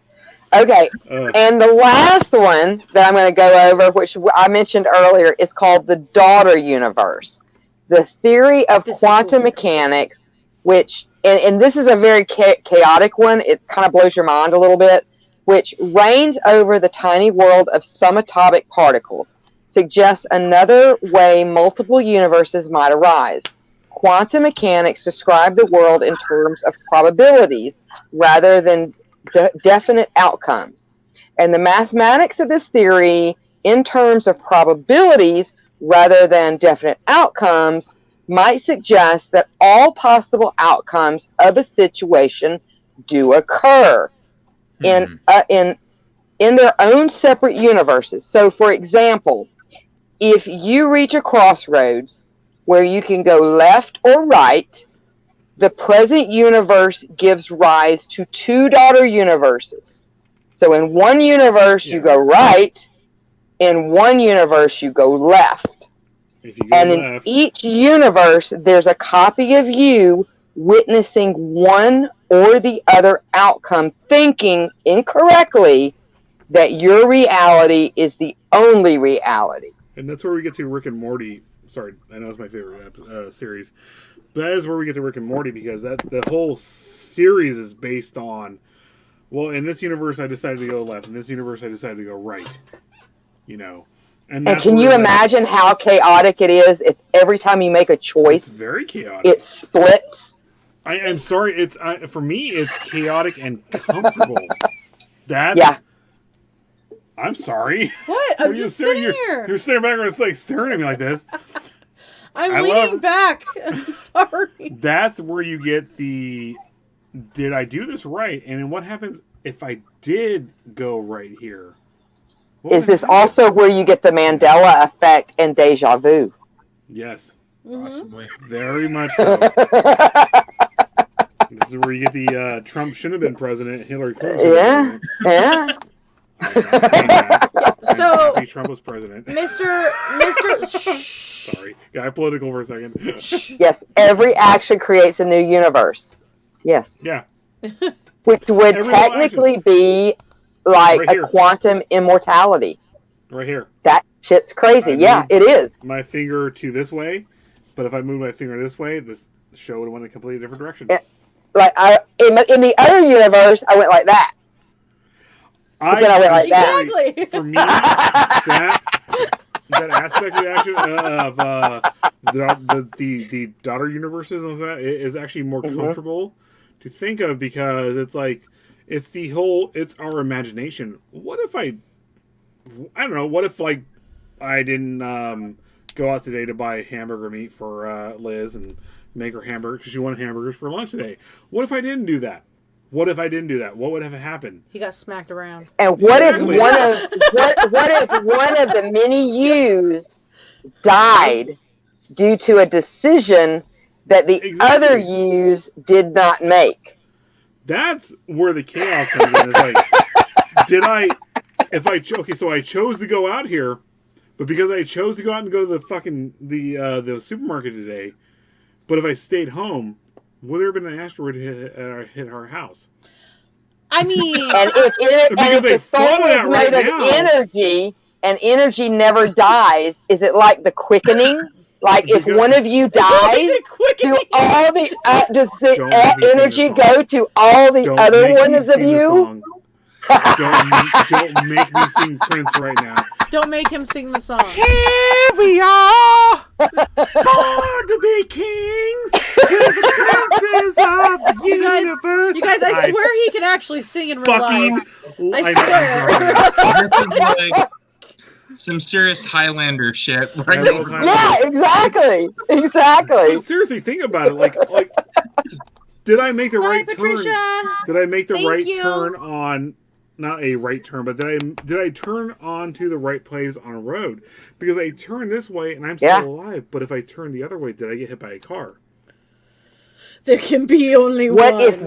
Okay. And the last one that I'm going to go over, which I mentioned earlier, is called the daughter universe. The theory of quantum mechanics, which, and this is a very chaotic one. It kind of blows your mind a little bit, which reigns over the tiny world of subatomic particles, suggests another way multiple universes might arise. Quantum mechanics describe the world in terms of probabilities rather than definite outcomes. And the mathematics of this theory, in terms of probabilities rather than definite outcomes, might suggest that all possible outcomes of a situation do occur in their own separate universes. So, for example, if you reach a crossroads where you can go left or right, the present universe gives rise to 2 daughter universes. So in one universe, you go right. In one universe, you go left. If you go and left, in each universe, there's a copy of you witnessing one or the other outcome, thinking incorrectly that your reality is the only reality. and that's where we get to Rick and Morty. Sorry, I know it's my favorite series. That is where we get to Rick and Morty, because the whole series is based on, well, in this universe I decided to go left, in this universe I decided to go right. You know. And can you imagine how chaotic it is if every time you make a choice, it's very chaotic. It splits? I'm sorry, it's for me it's chaotic and comfortable. Yeah. I'm sorry. What? I'm just sitting here. You're sitting back and like staring at me like this. I'm leaning back. I'm sorry. That's where you get the, did I do this right? And what happens if I did go right here? Is this also where you get the Mandela effect and deja vu? Yes. Possibly. Very much so. This is where you get the Trump shouldn't have been president, Hillary Clinton. Yeah. So Trump was president. Mr. Sorry. Yeah, I'm political for a second. Yes, every action creates a new universe. Yes. Yeah. Which would technically be like right a quantum immortality. Right here. That shit's crazy. It is. My finger to this way, but if I move my finger this way, this show would have went a completely different direction. In the other universe, I went like that. I went like exactly. That. For me, that aspect of the action of the daughter universes and that is actually more comfortable to think of, because it's like it's our imagination. What if I don't know. What if like I didn't go out today to buy hamburger meat for Liz and make her hamburgers because she wanted hamburgers for lunch today? What if I didn't do that? What would have happened? He got smacked around. And what if one of the many yous died due to a decision that the other yous did not make? That's where the chaos comes in. It's like, so I chose to go out here, but because I chose to go out and go to the supermarket today, but if I stayed home, would there have been an asteroid hit our house? I mean, and if the soul is made of energy, and energy never dies, is it like the quickening? Like if one of you dies, does the energy go to all the other ones of you? Don't make me sing Prince right now. Don't make him sing the song. Here we are, born to be kings, we're the princes of the universe. You guys, I swear he can actually sing in real life. I swear. This is like some serious Highlander shit. Right? Yeah, exactly. But seriously, think about it. Like, did I make the right turn? Did I make the right turn on not a right turn, but did I turn onto the right place on a road? Because I turned this way and I'm still alive. But if I turn the other way, did I get hit by a car? There can be only What one. if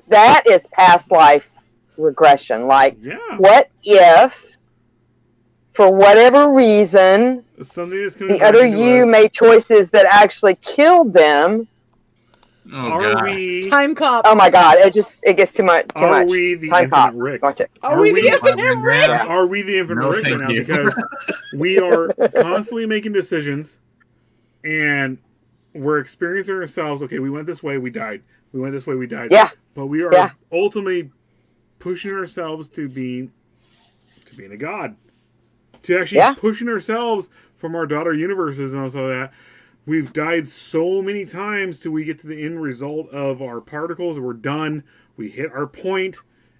that is past life regression? Like, what if, for whatever reason, something is the other you made choices that actually killed them? Oh, God. Time cop. Oh my God! It gets too much. Are we the Time infinite cop. Rick? Watch it. Are we the infinite Rick? Are we the infinite Rick right now? Because we are constantly making decisions, and we're experiencing ourselves. Okay, we went this way, we died. We went this way, we died. Yeah. But we are ultimately pushing ourselves to being a god, to actually pushing ourselves from our daughter universes and also that. We've died so many times till we get to the end result of our particles. We're done. We hit our point,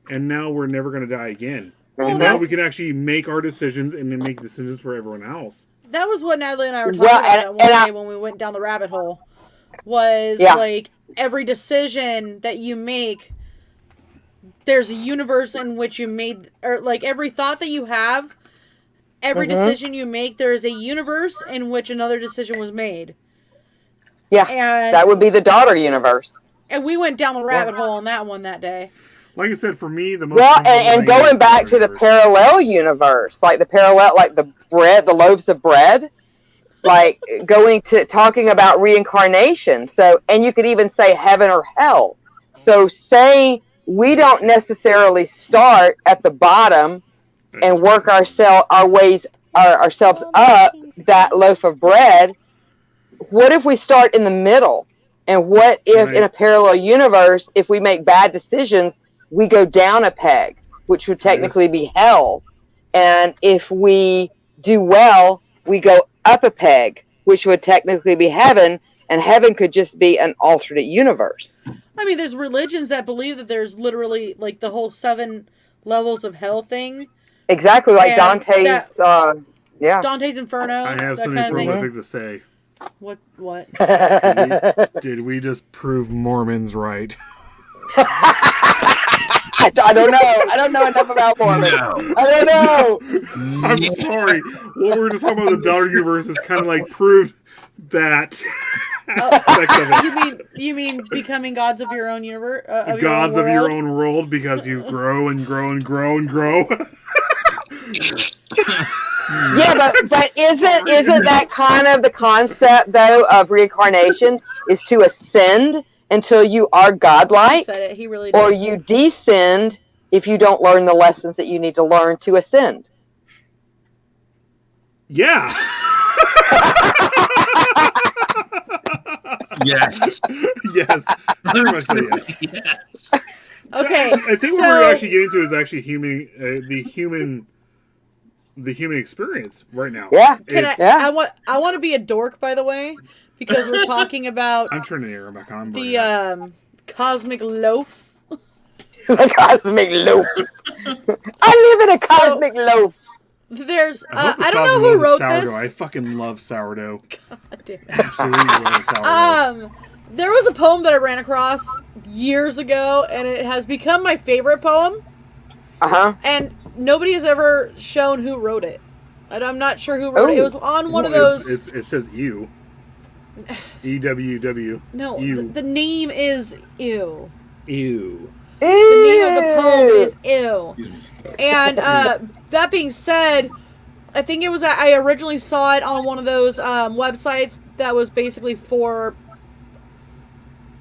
and now we're never going to die again. And now we can actually make our decisions and then make decisions for everyone else. That was what Natalie and I were talking about that one day when we went down the rabbit hole. Was like every decision that you make, there's a universe in which you made, or like every thought that you have. Every decision you make, there is a universe in which another decision was made. Yeah, and that would be the daughter universe. And we went down the rabbit hole on that one that day. Like I said, for me, the most and going back to the parallel universe, like the bread, the loaves of bread, like talking about reincarnation. So, and you could even say heaven or hell. So, say we don't necessarily start at the bottom and work ourselves up that loaf of bread. What if we start in the middle? And what if in a parallel universe, if we make bad decisions, we go down a peg, which would technically be hell. And if we do well, we go up a peg, which would technically be heaven. And heaven could just be an alternate universe. I mean, there's religions that believe that there's literally like the whole 7 levels of hell thing. Exactly, like Dante's, Dante's Inferno. I have something prolific to say. What? Did we just prove Mormons right? I don't know. I don't know enough about Mormons. No. I don't know. I'm sorry. What we were just talking about the daughter universe is kind of like proved that aspect of it. You mean becoming gods of your own universe? Gods of your own world because you grow and grow and grow and grow. Yeah, but isn't that kind of the concept though of reincarnation is to ascend until you are godlike? He said it. He really did. Or you descend if you don't learn the lessons that you need to learn to ascend. Yeah. Yes. Yes. Very much so, yes. Okay. I think what we're actually getting to is actually the human experience right now. Yeah. I want to be a dork, by the way, because we're talking about. I'm turning the air back on. The cosmic loaf. The cosmic loaf. I live in a cosmic loaf. There's I don't know who wrote sourdough. this. I fucking love sourdough. God damn it. Absolutely love sourdough. There was a poem that I ran across years ago, and it has become my favorite poem. And nobody has ever shown who wrote it. And I'm not sure who wrote it. It was on one of those. It says ew. EWW. No, the name is ew. Ew. The name of the poem is ew. And that being said, I think it was I originally saw it on one of those websites that was basically for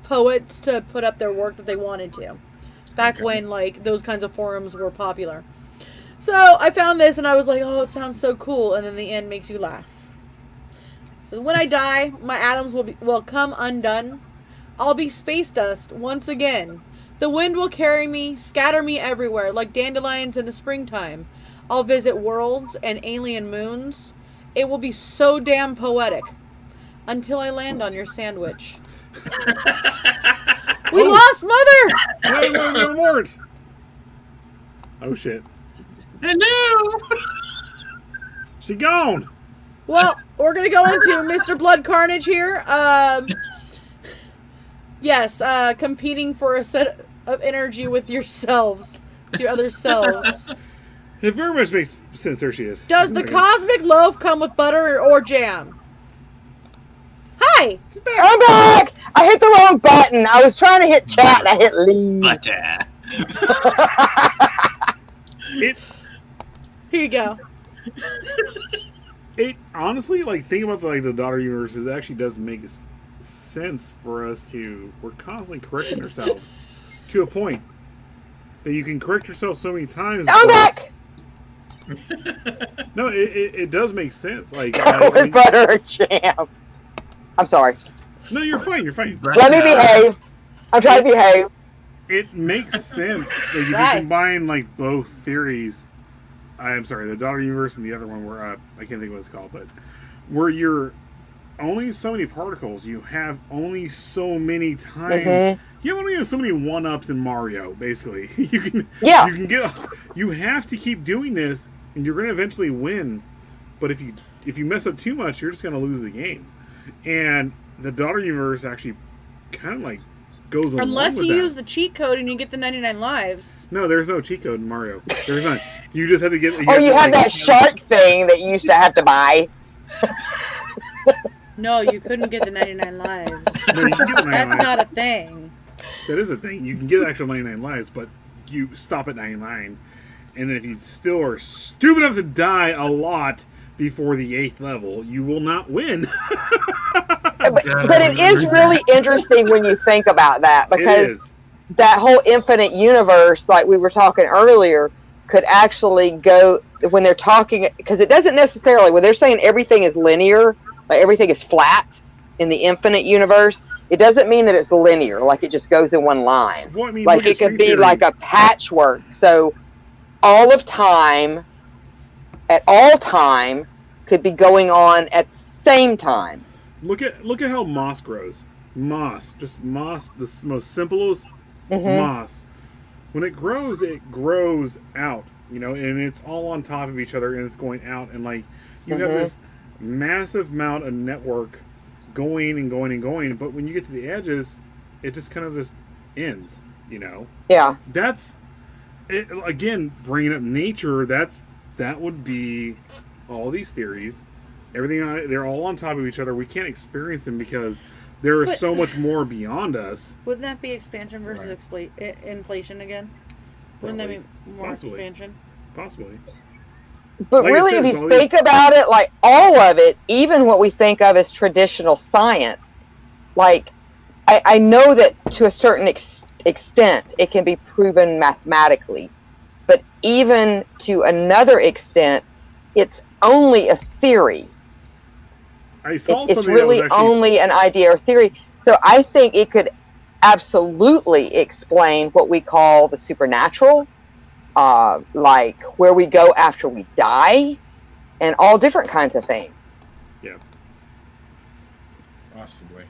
poets to put up their work that they wanted to. Back when like those kinds of forums were popular. So I found this and I was like, oh, it sounds so cool. And then the end makes you laugh. So when I die, my atoms will come undone. I'll be space dust once again. The wind will carry me, scatter me everywhere like dandelions in the springtime. I'll visit worlds and alien moons. It will be so damn poetic. Until I land on your sandwich. We lost Mother! No. Oh shit. Hello! She gone! Well, we're gonna go into Mr. Blood Carnage here. Yes, competing for a set of energy with yourselves. to other selves. It very much makes sense. There she is. Does the cosmic loaf come with butter or jam? Hi! I'm back! I hit the wrong button. I was trying to hit chat and I hit leave. Butter. Here you go. It honestly, like, think about the daughter universes. It actually does make sense for us to. We're constantly correcting ourselves to a point that you can correct yourself so many times. I'm back! No, it does make sense. Like With butter or jam. I'm sorry. No, you're fine. You're fine. Let me behave. I'm trying to behave. It makes sense. Like, if you Right. combine like both theories. I'm sorry, the daughter universe and the other one where I can't think of what it's called, but where you're only so many particles, you have only so many times. You have only so many one-ups in Mario. Basically, you have to keep doing this, and you're going to eventually win. But if you mess up too much, you're just going to lose the game. And the daughter universe actually kind of like goes along Unless with you that. use the cheat code and you get the 99 lives. No, there's no cheat code in Mario. There's not. You just had to get. You had that shark thing that you used to have to buy. No, you couldn't get the 99 lives. No, you can get the 99 That's lives. not a thing. That is a thing. You can get actual 99 lives, but you stop at 99. And then if you still are stupid enough to die a lot before the 8th level, you will not win. But it is really interesting when you think about that, It because is. that whole infinite universe, like we were talking earlier, could actually go when they're talking, because it doesn't necessarily, when they're saying everything is linear, like everything is flat in the infinite universe, it doesn't mean that it's linear, like it just goes in one line. Well, I mean, Like look at it could string be theory. like a patchwork. So all of time, at all time, could be going on at the same time. Look at how moss grows. Moss, the most simplest Mm-hmm. moss. When it grows out, and it's all on top of each other, and it's going out, and like you have Mm-hmm. this massive amount of network going and going and going. But when you get to the edges, it just kind of just ends. Yeah. That's it, again, bringing up nature. That would be all these theories. Everything, they're all on top of each other. We can't experience them because there is But- so much more beyond us. Wouldn't that be expansion versus inflation again? Wouldn't that be more Possibly. expansion? Possibly. But Like I really, said, if it's you all think these- about it, like all of it, even what we think of as traditional science, like I know that to a certain extent it can be proven mathematically, but even to another extent, it's only a theory. I saw It's something really that was actually only an idea or theory. So I think it could absolutely explain what we call the supernatural, like where we go after we die, and all different kinds of things. Possibly.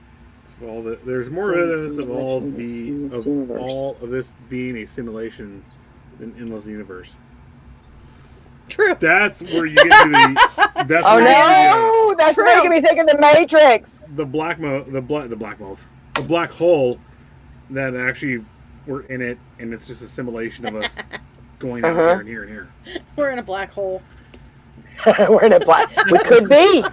there's more evidence of all of this being a simulation than endless universe. True. That's where you get to the. That's Oh where you get to no, that's True. making me think of the Matrix. the black hole that actually we're in it, and it's just a simulation of us going out here and here and here. We're in a black hole. We're in a black. We could be.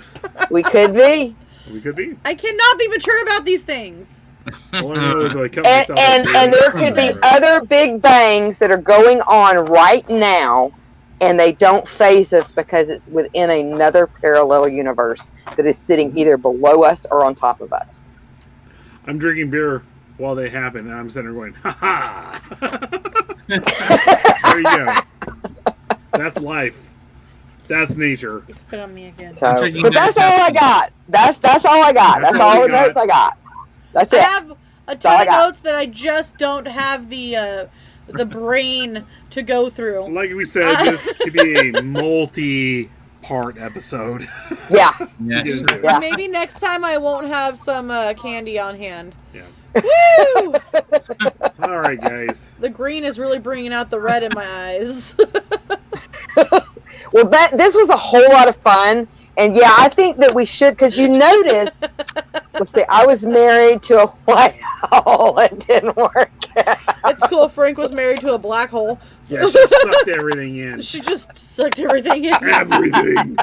We could be. We could be. I cannot be mature about these things. All I know is I kept And myself and there could be other big bangs that are going on right now, and they don't phase us because it's within another parallel universe that is sitting either below us or on top of us. I'm drinking beer while they happen, and I'm sitting there going, ha ha. There you go. That's life. That's nature. You spit on me again. So, taking but that's that all I got. That's all I got. That's all the notes I got. That's I it. have a all I ton of got. notes that I just don't have the brain to go through. Like we said, this could be a multi-part episode. Yeah. Yes. Yeah. Maybe next time I won't have some candy on hand. Yeah. Woo! All right, guys. The green is really bringing out the red in my eyes. Well, this was a whole lot of fun, and yeah, I think that we should, because you notice Let's see. I was married to a white hole. It didn't work out. It's cool. Frank was married to a black hole. Yeah, she sucked everything in. She just sucked everything in. Everything.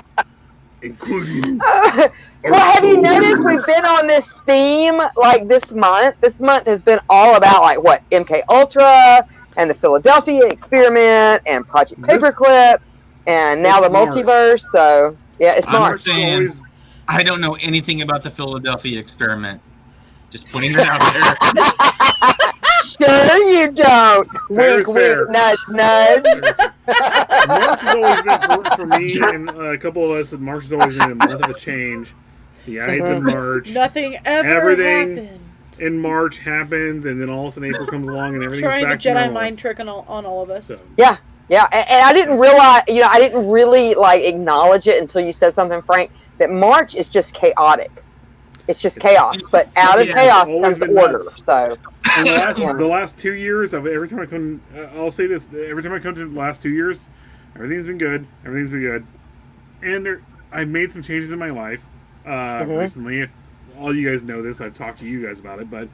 Including Well, have you noticed we've been on this theme like this month? This month has been all about like what MK Ultra and the Philadelphia experiment and Project Paperclip and now the It's March. multiverse. So yeah, it's I'm March. saying always I don't know anything about the Philadelphia experiment. Just putting it out there. Sure you don't. Fair Wink, is fair. wink, nudge, nudge. March has always been for me and a couple of us. March has always been a month of a change. The Ides of March. Nothing ever Everything happened. in March happens, and then all of a sudden April comes along, and everything's Trying back to to Jedi normal. mind trick on all of us. So, Yeah, and I didn't realize, I didn't really like acknowledge it until you said something, Frank, that March is just chaotic. It's just chaos, but out of Yeah, chaos it's always comes been order. nuts. So in the last 2 years, every time I come, I'll say this: every time I come to the last 2 years, everything's been good. Everything's been good, and I've made some changes in my life recently. If all you guys know this, I've talked to you guys about it, but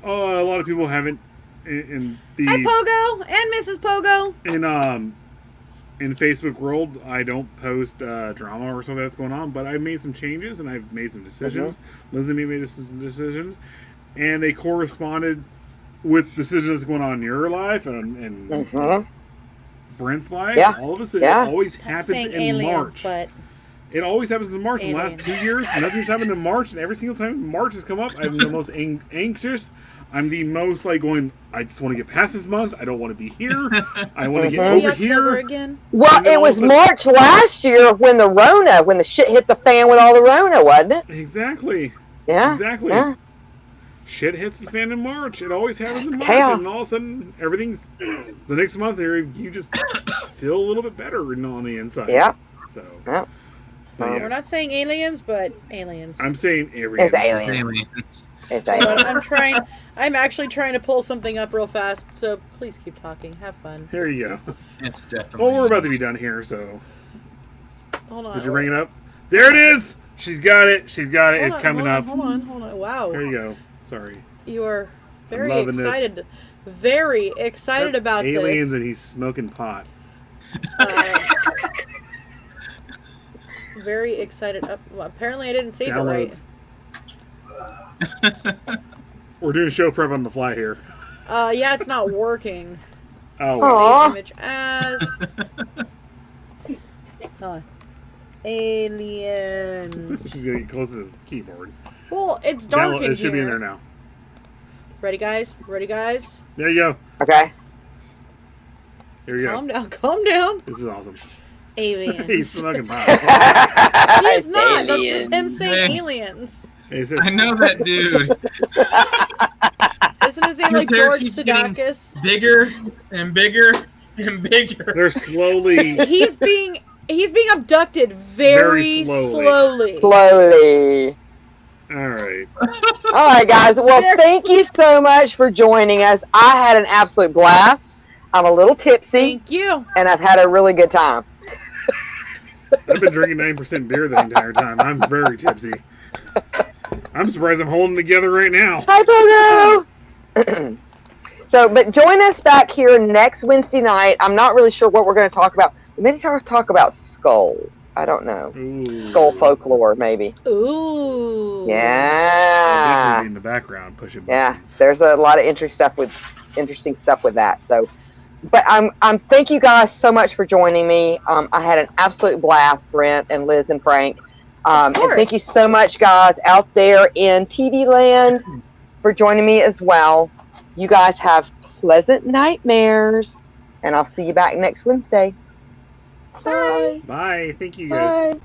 a lot of people haven't. In the Hi, Pogo and Mrs. Pogo. in Facebook world, I don't post drama or something that's going on, but I've made some changes and I've made some decisions. Liz and me made some decisions, and they corresponded with decisions going on in your life and Brent's life. Yeah. All of us, it Yeah. always Not happens saying in aliens, March. but It always happens in March. In the last 2 years, nothing's happened in March, and every single time March has come up, I'm the most anxious. I'm the most like going, I just want to get past this month. I don't want to be here. I want to get maybe over October here. again. well, And then it all of a was sudden- March last year when the shit hit the fan with all the Rona, wasn't it? Exactly. Yeah, Exactly. yeah. Shit hits the fan in March. It always happens in March, Chaos. and all of a sudden, everything's the next month. You just feel a little bit better on the inside. Yeah. So. Yeah. But yeah, We're not saying aliens, but aliens. I'm saying It's aliens. Aliens. It's But aliens. I'm actually trying to pull something up real fast, so please keep talking. Have fun. Here you go. It's definitely. Well, we're about to be done here, so Hold on. did you bring it up? There it is. She's got it. She's got it. Hold It's on, coming up. Hold on. Wow. Here you go. Sorry. You are very loving this. excited. Very excited That's about aliens, this. and he's smoking pot. Very excited. Well, apparently, I didn't save it right. Downloads. We're doing show prep on the fly here. Yeah, it's not working. Oh, Aw. Save image as. Aliens. she's gonna get close to the keyboard. Well, it's dark Download, in it should be in here. there now. Ready, guys? Ready, guys? There you go. Okay. Here you go. Calm down. Calm down. This is awesome. Aliens. He's smoking pot. He is not. That's just him saying Hey. aliens. He says, I know that dude. Isn't his name like There George keeps getting- Sedakis? Bigger and bigger and bigger. they're slowly. He's being abducted very slowly. Slowly. All right. All right, guys. Well, Very thank you so much for joining us. I had an absolute blast. I'm a little tipsy, Thank you. and I've had a really good time. I've been drinking 9% beer the entire time. I'm very tipsy. I'm surprised I'm holding together right now. Hi, Pogo. But join us back here next Wednesday night. I'm not really sure what we're going to talk about. We may talk about skulls. I don't know. Ooh. Skull folklore, maybe. Ooh. I'll Yeah. definitely be in the background pushing Yeah. buttons. There's a lot of interesting stuff with that. So, but I'm thank you guys so much for joining me. I had an absolute blast, Brent and Liz and Frank. And thank you so much, guys, out there in TV land for joining me as well. You guys have pleasant nightmares, and I'll see you back next Wednesday. Bye. Bye. Thank you guys. Bye.